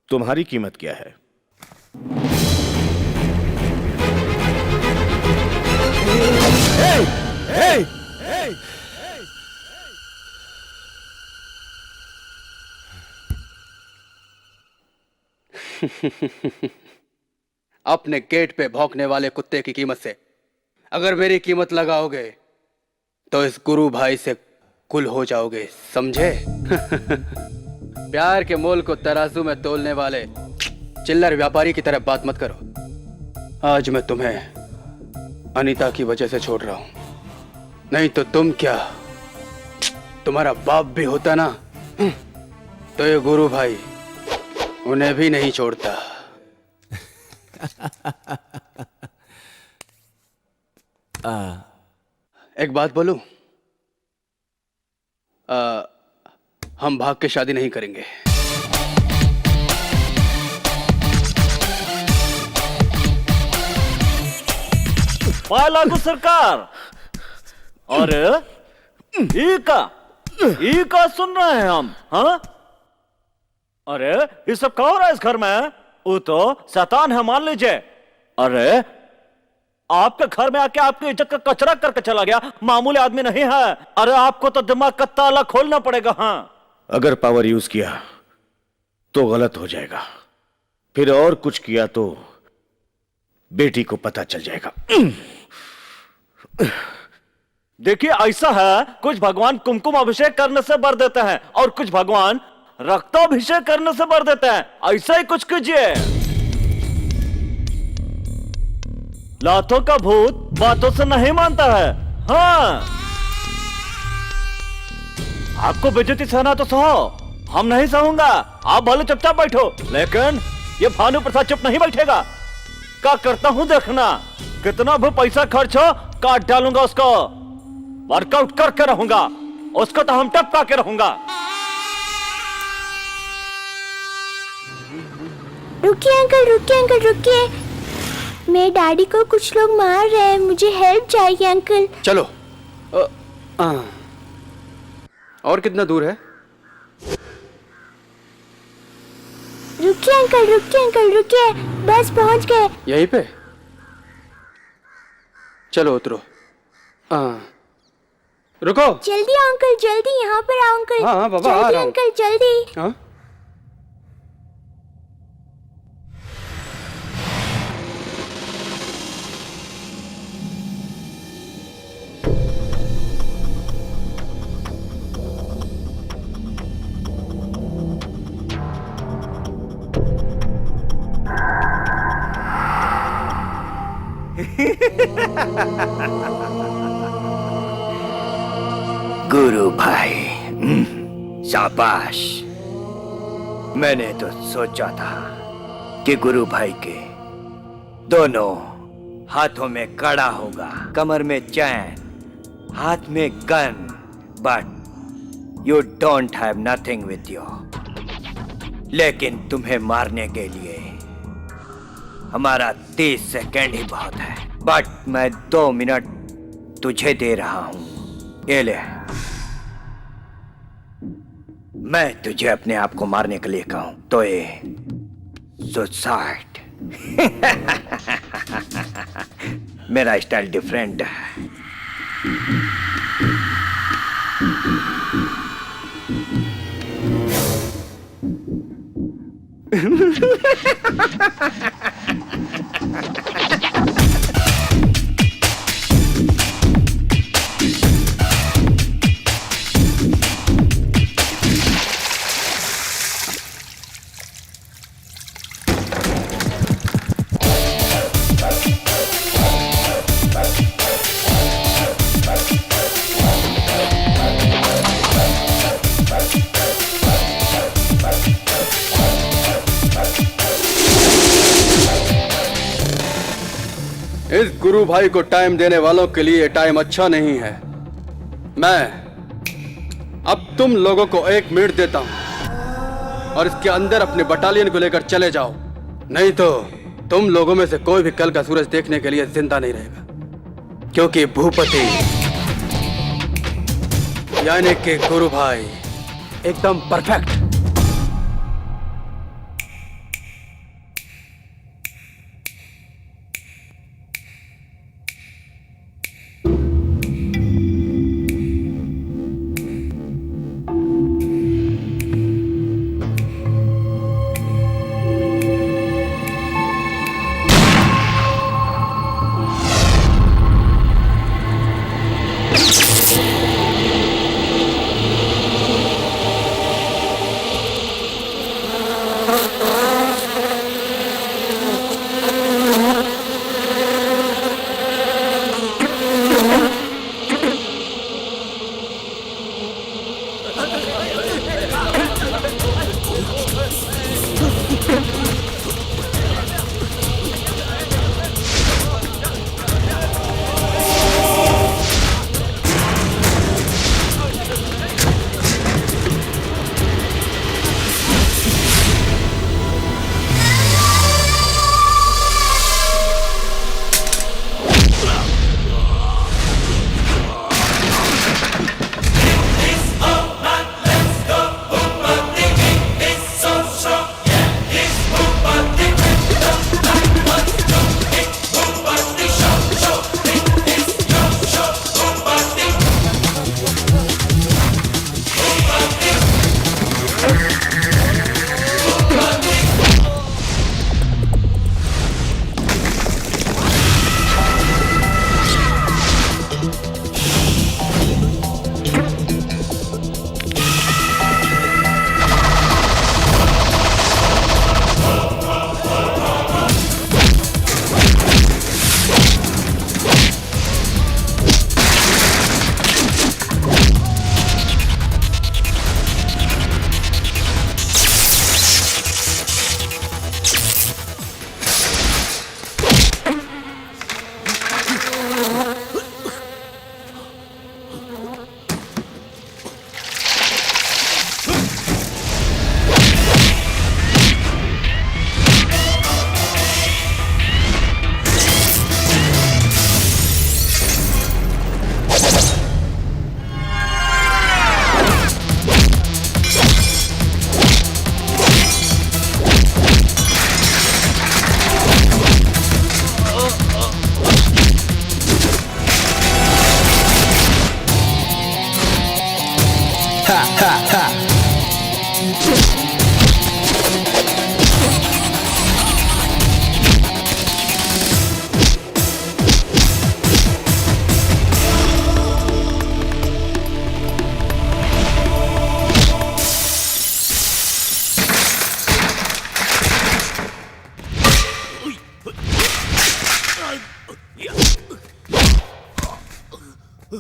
तुम्हारी कीमत क्या है? अपने गेट पे भौंकने वाले कुत्ते की कीमत से अगर मेरी कीमत लगाओगे तो इस गुरु भाई से कुल हो जाओगे, समझे? प्यार के मोल को तराजू में तोलने वाले चिल्लर व्यापारी की तरह बात मत करो। आज मैं तुम्हें अनीता की वजह से छोड़ रहा हूं, नहीं तो तुम क्या, तुम्हारा बाप भी होता ना तो ये गुरु भाई उन्हें भी नहीं छोड़ता। एक बात बोलूं, हम भाग के शादी नहीं करेंगे। लागू सरकार। अरे ई का सुन रहे हैं हम? हाँ, अरे ये सब क्या हो रहा है इस घर में? वो तो शैतान है, मान लीजिए। अरे आपके घर में आके आपकी इज्जत का कचरा करके चला गया, मामूली आदमी नहीं है। अरे आपको तो दिमाग का ताला खोलना पड़ेगा। हाँ, अगर पावर यूज किया तो गलत हो जाएगा, फिर और कुछ किया तो बेटी को पता चल जाएगा। देखिए ऐसा है, कुछ भगवान कुमकुम अभिषेक करने से बर देते हैं और कुछ भगवान रक्ताभिषेक करने से बर देते हैं। ऐसा ही कुछ कीजिए। लातों का भूत बातों से नहीं मानता है। हाँ, आपको बेइज्जती सहना तो सहो, हम नहीं सहूंगा। आप भले चुपचाप बैठो, लेकिन ये भानु प्रसाद चुप नहीं बैठेगा। क्या करता हूं देखना, कितना भी पैसा खर्च हो काट डालूंगा उसको। वर्कआउट करके रहूंगा उसको, तो हम टपका के रहूंगा। रुकिए अंकल, रुकिए अंकल, रुकिए। मेरे डैडी को कुछ लोग मार रहे हैं, मुझे हेल्प चाहिए अंकल। चलो। और कितना दूर है? रुकिए अंकल रुकिए, बस पहुंच गए। यहीं पे? चलो उतरो। हाँ रुको। जल्दी आओ अंकल, जल्दी यहाँ पर आओ अंकल। हाँ बाबा आ जल्दी रहा हूँ। अंकल जल्दी। हाँ गुरु भाई, शाबाश। मैंने तो सोचा था कि गुरु भाई के दोनों हाथों में कड़ा होगा, कमर में चैन, हाथ में gun, but you don't have nothing with you. लेकिन तुम्हें मारने के लिए हमारा 30 सेकेंड ही बहुत है, बट मैं 2 मिनट तुझे दे रहा हूं। ये ले, मैं तुझे अपने आप को मारने के लिए कहूं तो ये सुसाइड। मेरा स्टाइल डिफरेंट है। इस गुरु भाई को टाइम देने वालों के लिए टाइम अच्छा नहीं है। मैं अब तुम लोगों को 1 मिनट देता हूं और इसके अंदर अपने बटालियन को लेकर चले जाओ, नहीं तो तुम लोगों में से कोई भी कल का सूरज देखने के लिए जिंदा नहीं रहेगा, क्योंकि भूपति यानी कि गुरु भाई एकदम परफेक्ट। ये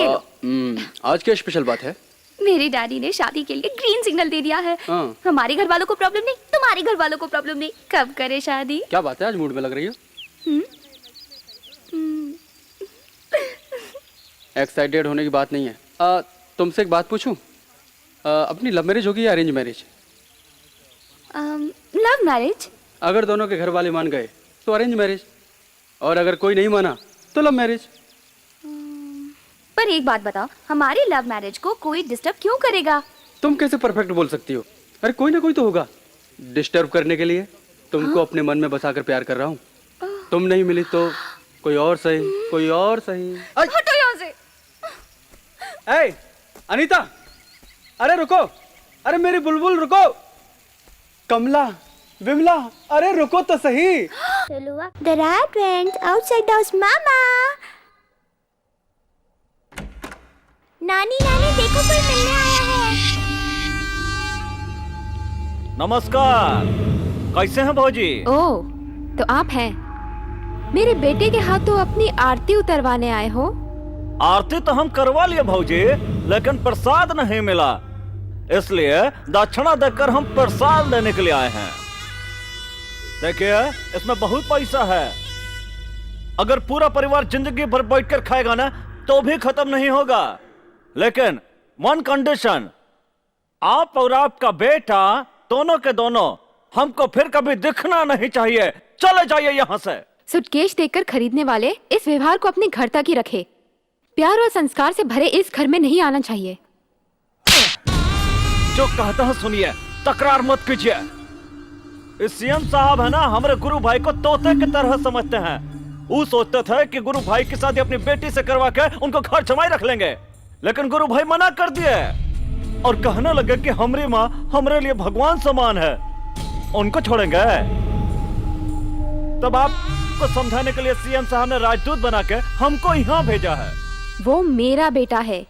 लो। आज क्या स्पेशल बात है? मेरे डैडी ने शादी के लिए ग्रीन सिग्नल दे दिया है। हाँ। हमारे घर वालों को प्रॉब्लम नहीं, तुम्हारे घर वालों को प्रॉब्लम नहीं। कब करे शादी? क्या बात है, आज मूड में लग रही हो? एक्साइटेड होने की बात नहीं है। तुमसे एक बात पूछूं? अपनी लव मैरिज होगी या अरेंज मैरिज? Love marriage. अगर दोनों के घर वाले मान गए तो अरेंज मैरिज, और अगर कोई नहीं माना तो लव मैरिज। पर एक बात बताओ, हमारी लव मैरिज को कोई डिस्टर्ब क्यों करेगा? तुम कैसे परफेक्ट बोल सकती हो? अरे कोई ना कोई तो होगा डिस्टर्ब करने के लिए। तुमको अपने मन में बसाकर प्यार कर रहा हूँ। तुम नहीं मिली तो कोई और सही, कोई और सही। हटो यहाँ से। ए, अनीता, अरे रुको, अरे मेरी बुलबुल रुको। कमला, विमला, अरे रुको तो सही। The rat went outside the house, Mama. नानी नानी देखो कोई मिलने आया है। नमस्कार, कैसे हैं भौजी? ओह, तो आप हैं। मेरे बेटे के हाथों अपनी आरती उतरवाने आए हो? आरती तो हम करवा लिए भौजी, लेकिन प्रसाद नहीं मिला, इसलिए दक्षिणा देकर हम प्रसाद लेने के लिए आए हैं। देखिए, इसमें बहुत पैसा है। अगर पूरा परिवार जिंदगी भर बैठकर खाएगा ना तो भी खत्म नहीं होगा, लेकिन वन कंडीशन, आप और आपका बेटा दोनों के दोनों हमको फिर कभी दिखना नहीं चाहिए। चले जाइए यहाँ से। सूटकेस देकर खरीदने वाले इस व्यवहार को अपने घर तक ही रखे। प्यार और संस्कार से भरे इस घर में नहीं आना चाहिए। जो कहता है सुनिए, तकरार मत कीजिए। इस सीएम साहब है ना, हमारे गुरु भाई को तोते की तरह समझते हैं। वो सोचते थे कि गुरु भाई की शादी अपनी बेटी से करवा के उनको घर जमाई रख लेंगे, लेकिन गुरु भाई मना कर दिए और कहने लगे कि हमारी माँ हमारे लिए भगवान समान है, उनको छोड़ेंगे। तब आपको समझाने के लिए सीएम साहब ने राजदूत बना के हमको यहाँ भेजा है। वो मेरा बेटा है,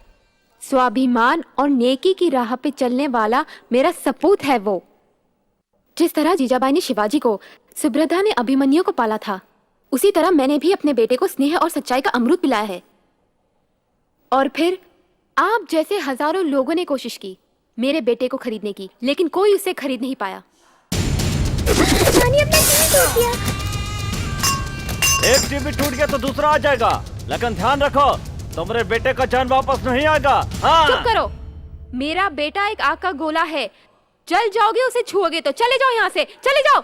स्वाभिमान और नेकी की राह पे चलने वाला मेरा सपूत है वो। जिस तरह जीजाबाई ने शिवाजी को, सुभद्रा ने अभिमन्यु को पाला था, उसी तरह मैंने भी अपने बेटे को स्नेह और सच्चाई का अमृत पिलाया है। और फिर आप जैसे हजारों लोगों ने कोशिश की मेरे बेटे को खरीदने की, लेकिन कोई उसे खरीद नहीं पाया। नानी अपना टीवी टूट गया। एक टीवी टूट गया तो दूसरा आ जाएगा, लेकिन ध्यान रखो तुम्हारे बेटे का जान वापस नहीं आएगा। हाँ। चुप करो, मेरा बेटा एक आग का गोला है। जल जाओगे उसे छुओगे तो। चले जाओ यहाँ से, चले जाओ।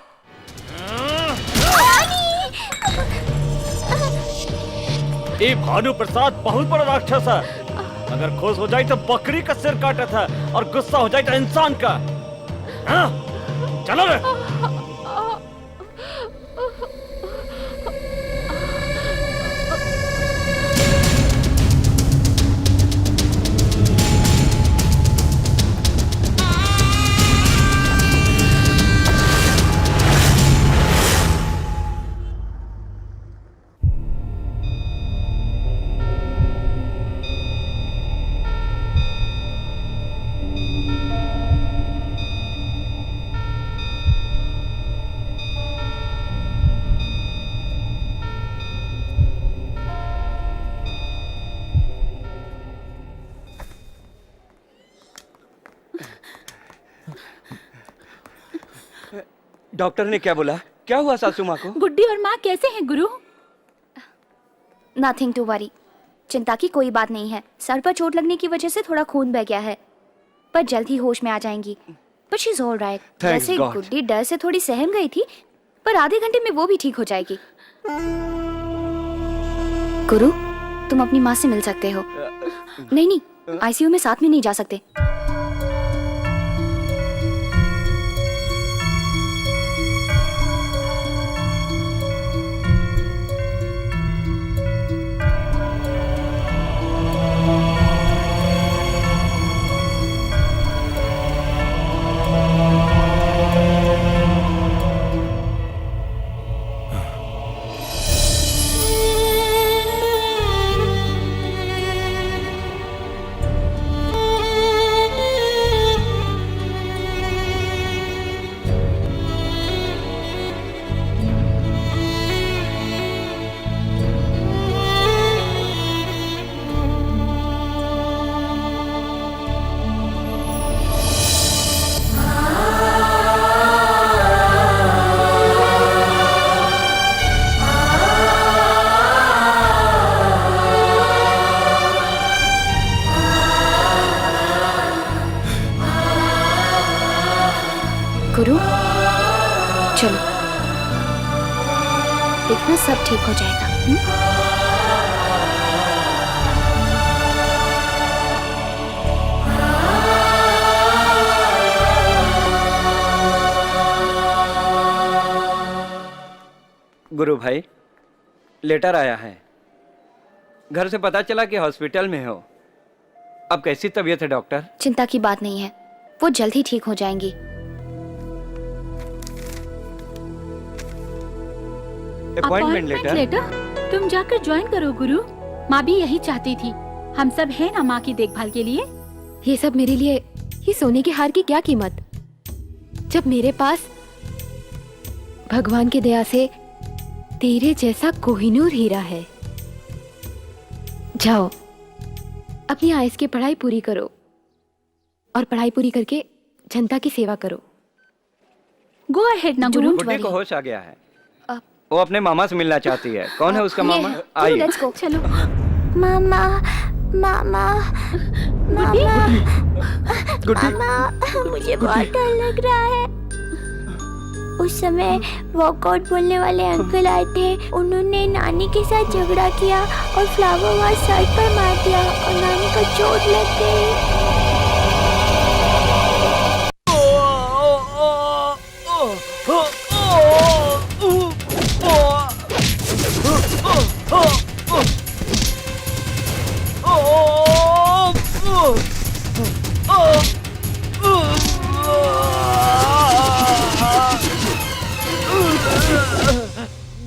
ये भानु प्रसाद बहुत बड़ा राक्षस है। अगर खुश हो जाए तो बकरी का सिर काटा था, और गुस्सा हो जाए तो इंसान का। हाँ? चलो रे। डॉक्टर ने क्या बोला? क्या हुआ सासू माँ को? गुड्डी और माँ कैसे हैं गुरु? नथिंग टू वरी, चिंता की कोई बात नहीं है। सर पर चोट लगने की वजह से थोड़ा खून बह गया है, पर जल्द ही होश में आ जाएंगी। But she is all right. Thanks वैसे God. गुड्डी डर से थोड़ी सहम गई थी, पर आधे घंटे में वो भी ठीक हो जाएगी। गुरु, तुम अपनी माँ से मिल सकते हो। नहीं, आईसीयू में साथ में नहीं जा सकते। गुरु, चलो, देखना सब ठीक हो जाएगा। गुरु भाई, लेटर आया है। घर से पता चला कि हॉस्पिटल में हो। अब कैसी तबीयत है डॉक्टर? चिंता की बात नहीं है, वो जल्द ही ठीक हो जाएंगी। Appointment letter? तुम जाकर ज्वाइन करो गुरु। माँ भी यही चाहती थी। हम सब हैं ना माँ की देखभाल के लिए। ये सब मेरे लिए ये सोने के हार की क्या कीमत, जब मेरे पास भगवान की दया से तेरे जैसा कोहिनूर हीरा है। जाओ, अपनी आइस की पढ़ाई पूरी करो और पढ़ाई पूरी करके जनता की सेवा करो। गो अहेड ना गुरु। गुड्डी को होश आ गया है। वो अपने मामा से मिलना चाहती है। कौन है उसका मामा? आइए। Let's go. चलो। मामा मामा मामा मामा, मुझे बहुत डर लग रहा है। उस समय वॉकआउट बोलने वाले अंकल आए थे। उन्होंने नानी के साथ झगड़ा किया और फ्लावर वास सर पर मार दिया और नानी को चोट लग गई।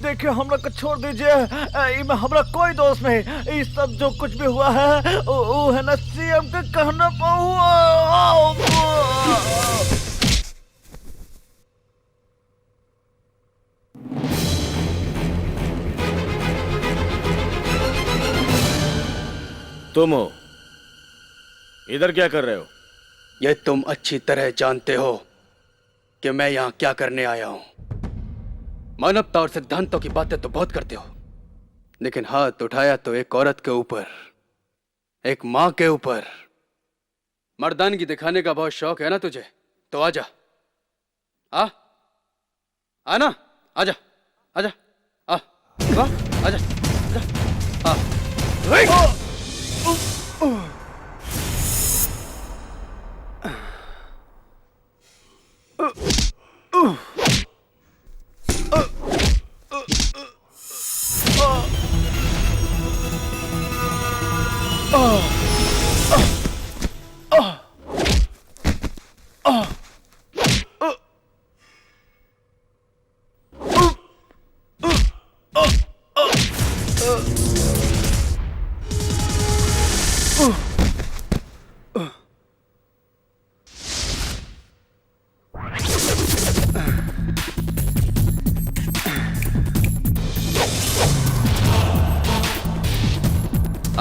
देखिए, हमरा को छोड़ दीजिए। इमे हमरा कोई दोष नहीं। इस सब जो कुछ भी हुआ है वो है ना सीएम के कहना पर हुआ। तुम हो, इधर क्या कर रहे हो? ये तुम अच्छी तरह जानते हो कि मैं यहाँ क्या करने आया हूँ। मानवता और सिद्धांतों की बातें तो बहुत करते हो, लेकिन हाथ उठाया तो एक औरत के ऊपर, एक माँ के ऊपर। मर्दानगी दिखाने का बहुत शौक है ना तुझे, तो आजा। आना, आजा, आजा, आजा, आजा।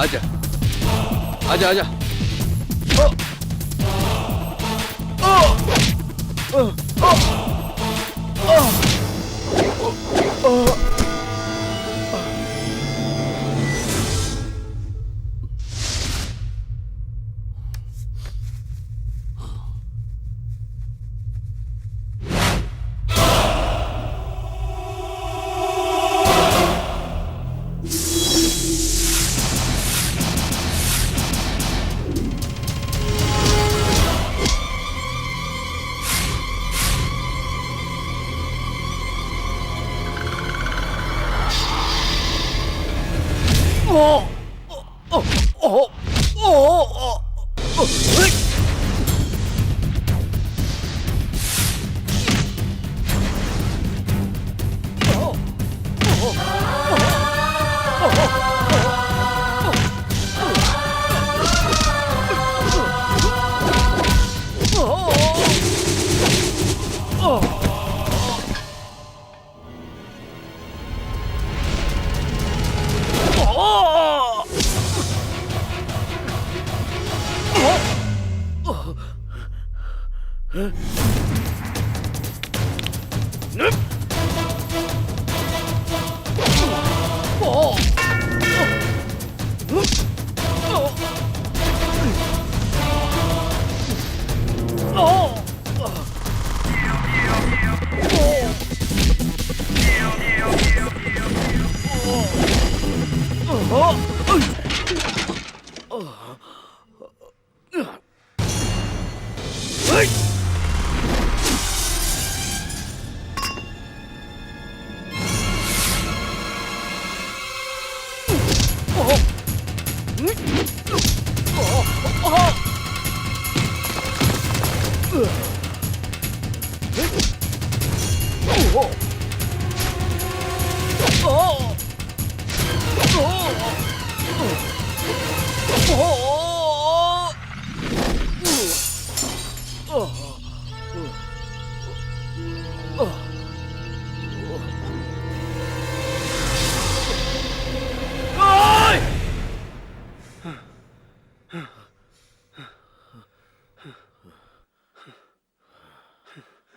आजा, आजा, आजा।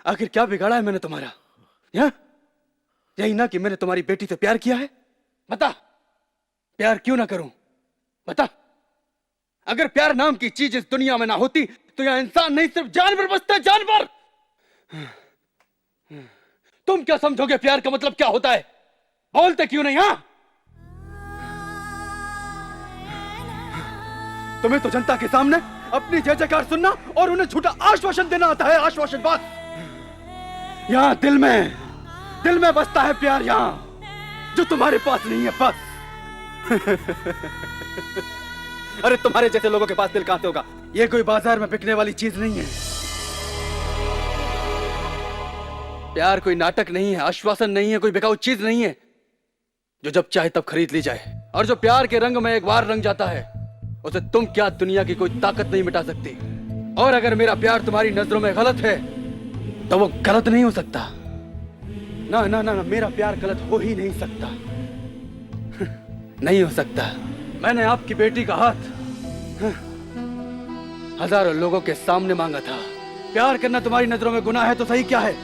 आखिर क्या बिगाड़ा है मैंने तुम्हारा? यही ना कि मैंने तुम्हारी बेटी से प्यार किया है? बता, प्यार क्यों ना करूं? बता, अगर प्यार नाम की चीज इस दुनिया में ना होती तो यह इंसान नहीं सिर्फ जानवर बचते, जानवर। तुम क्या समझोगे प्यार का मतलब क्या होता है? बोलते क्यों नहीं? तुम्हें तो जनता के सामने अपनी जय जयकार सुनना और उन्हें झूठा आश्वासन देना आता है। आश्वासन बस। यहाँ दिल में बसता है प्यार, यहाँ जो तुम्हारे पास नहीं है बस। अरे तुम्हारे जैसे लोगों के पास दिल कहां से होगा? ये कोई बाजार में बिकने वाली चीज नहीं है। प्यार कोई नाटक नहीं है, आश्वासन नहीं है, कोई बिकाऊ चीज नहीं है जो जब चाहे तब खरीद ली जाए। और जो प्यार के रंग में एक बार रंग जाता है उसे तुम क्या दुनिया की कोई ताकत नहीं मिटा सकती। और अगर मेरा प्यार तुम्हारी नजरों में गलत है तो वो गलत नहीं हो सकता। ना ना ना, ना मेरा प्यार गलत हो ही नहीं सकता। नहीं हो सकता। मैंने आपकी बेटी का हाथ हजारों लोगों के सामने मांगा था। प्यार करना तुम्हारी नजरों में गुनाह है तो सही क्या है?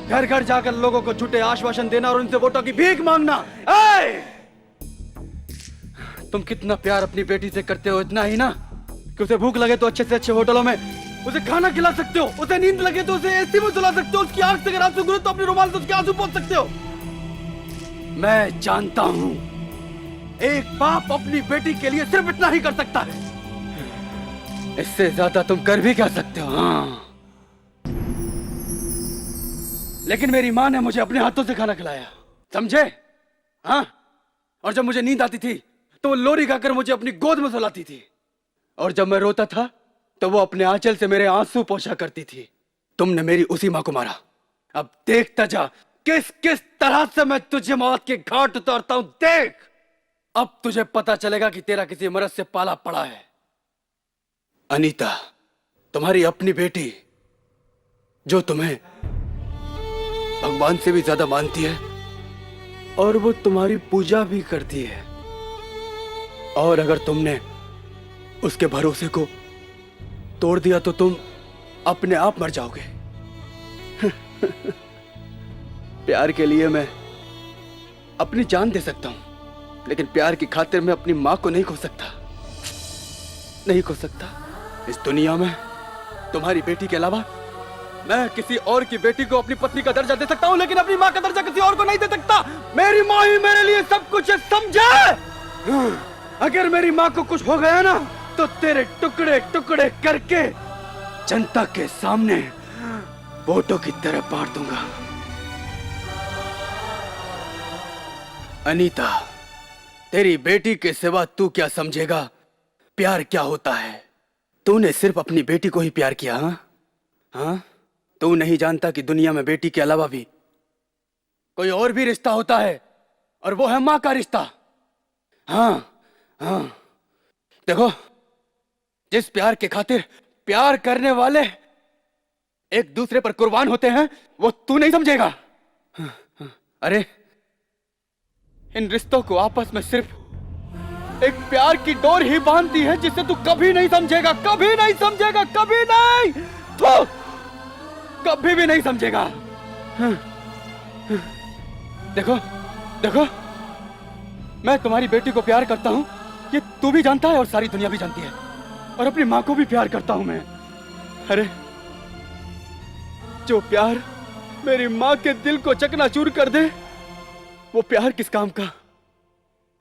घर घर जाकर लोगों को झूठे आश्वासन देना और उनसे वोटों की भीख मांगना। तुम कितना प्यार अपनी बेटी से करते हो, इतना ही ना कि उसे भूख लगे तो अच्छे से अच्छे होटलों में उसे खाना खिला सकते हो, उसे नींद लगे तो उसे एसी में सुला सकते हो, उसकी आंख से अगर आंसू गिरे तो अपनी रुमाल से उसके आंसू पोंछ सकते हो। मैं जानता हूं एक बाप अपनी बेटी के लिए सिर्फ इतना ही कर सकता है। इससे ज्यादा तुम कर भी क्या सकते हो? लेकिन मेरी माँ ने मुझे अपने हाथों से खाना खिलाया, समझे? और जब मुझे नींद आती थी तो वो लोरी गाकर मुझे अपनी गोद में सुलाती थी। और जब मैं रोता था तो वो अपने आंचल से मेरे आंसू पोंछा करती थी। तुमने मेरी उसी माँ को मारा। अब देखता जा किस किस तरह से मैं तुझे मौत के घाट उतारता हूं। देख, अब तुझे पता चलेगा कि तेरा किसी मर्द से पाला पड़ा है। अनीता, तुम्हारी अपनी बेटी जो तुम्हें भगवान से भी ज्यादा मानती है और वो तुम्हारी पूजा भी करती है। और अगर तुमने उसके भरोसे को तोड़ दिया तो तुम अपने आप मर जाओगे। प्यार के लिए मैं अपनी जान दे सकता हूं, लेकिन प्यार की खातिर मैं अपनी मां को नहीं खो सकता। नहीं खो सकता। इस दुनिया में तुम्हारी बेटी के अलावा मैं किसी और की बेटी को अपनी पत्नी का दर्जा दे सकता हूं, लेकिन अपनी मां का दर्जा किसी और को नहीं दे सकता। मेरी मां ही मेरे लिए सब कुछ है, समझे? अगर मेरी मां को कुछ हो गया ना तो तेरे टुकड़े टुकड़े करके जनता के सामने वोटों की तरह बांट दूंगा। अनीता, तेरी बेटी के सिवा तू क्या समझेगा प्यार क्या होता है? तूने सिर्फ अपनी बेटी को ही प्यार किया, हाँ? हाँ? तू नहीं जानता कि दुनिया में बेटी के अलावा भी कोई और भी रिश्ता होता है, और वो है माँ का रिश्ता। हाँ हाँ, देखो, जिस प्यार के खातिर प्यार करने वाले एक दूसरे पर कुर्बान होते हैं, वो तू नहीं समझेगा। अरे, इन रिश्तों को आपस में सिर्फ एक प्यार की डोर ही बांधती है, जिसे तू कभी नहीं समझेगा, कभी नहीं समझेगा, कभी नहीं, तो कभी भी नहीं समझेगा। देखो देखो, मैं तुम्हारी बेटी को प्यार करता हूं, ये तू भी जानता है और सारी दुनिया भी जानती है, और अपनी मां को भी प्यार करता हूं मैं। अरे, जो प्यार मेरी मां के दिल को चकनाचूर कर दे, वो प्यार किस काम का?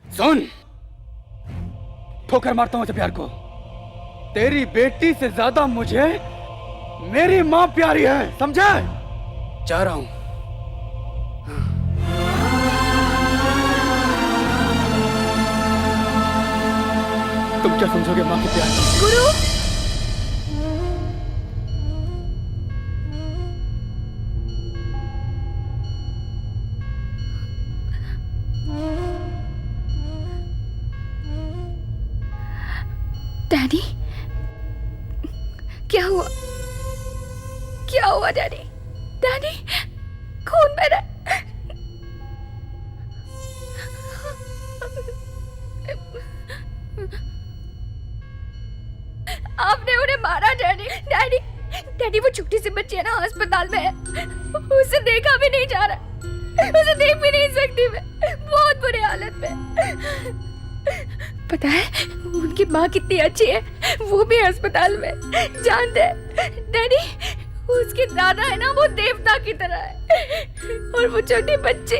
सुन, ठोकर मारता हूं इस प्यार को। तेरी बेटी से ज्यादा मुझे मेरी मां प्यारी है, समझे? जा रहा हूं। तुम क्या समझोगे मां के प्यार? गुरु, डैडी, क्या हुआ? क्या हुआ डैडी? डैडी, खून बह रहा है। आपने उन्हें मारा डैडी? डैडी, डैडी, वो छोटी सी बच्ची है ना, अस्पताल में है, उसे देखा भी नहीं जा रहा, उसे देख भी नहीं सकती मैं, बहुत बुरी हालत में। पता है उनकी माँ कितनी अच्छी है, वो भी अस्पताल में, जानते हैं डैडी, उसके दादा है ना, वो देवता की तरह है, और वो छोटी बच्ची,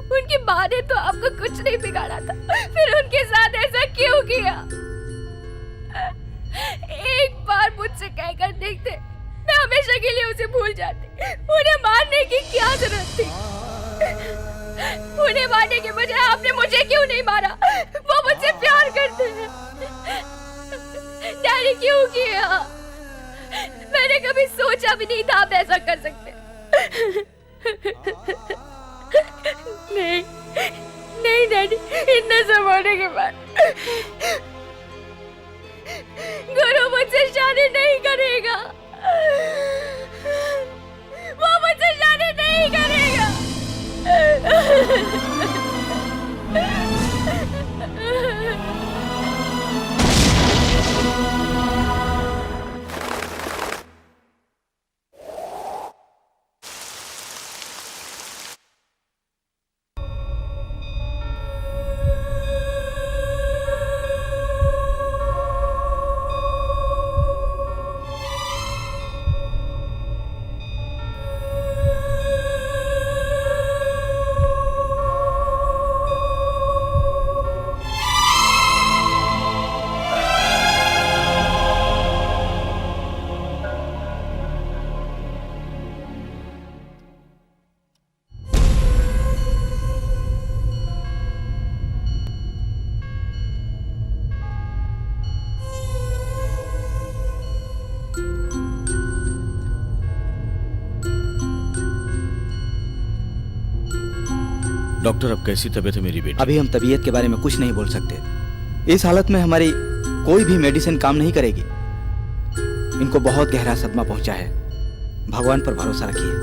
उनकी माँ ने तो आपको कुछ नहीं बिगाड़ा था, फिर उनके साथ ऐसा क्यों किया? एक बार मुझसे कहकर देखते, मैं हमेशा के लिए उसे भूल जाती। उन्हें मारने की क्या जरूरत थी? उन्हें मारने के बजाय आपने मुझे क्यों नहीं मारा? वो मुझसे प्यार करते हैं। डैडी, क्यों किया? मैंने कभी सोचा भी नहीं था आप ऐसा कर सकते। नहीं नहीं डैडी, इतना सब होने के बाद गुरु मुझसे शादी नहीं करेगा, वो मुझसे शादी नहीं करेगा। डॉक्टर, अब कैसी तबीयत है मेरी बेटी? अभी हम तबीयत के बारे में कुछ नहीं बोल सकते। इस हालत में हमारी कोई भी मेडिसिन काम नहीं करेगी। इनको बहुत गहरा सदमा पहुंचा है, भगवान पर भरोसा रखिए।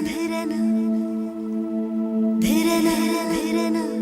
धीरे ना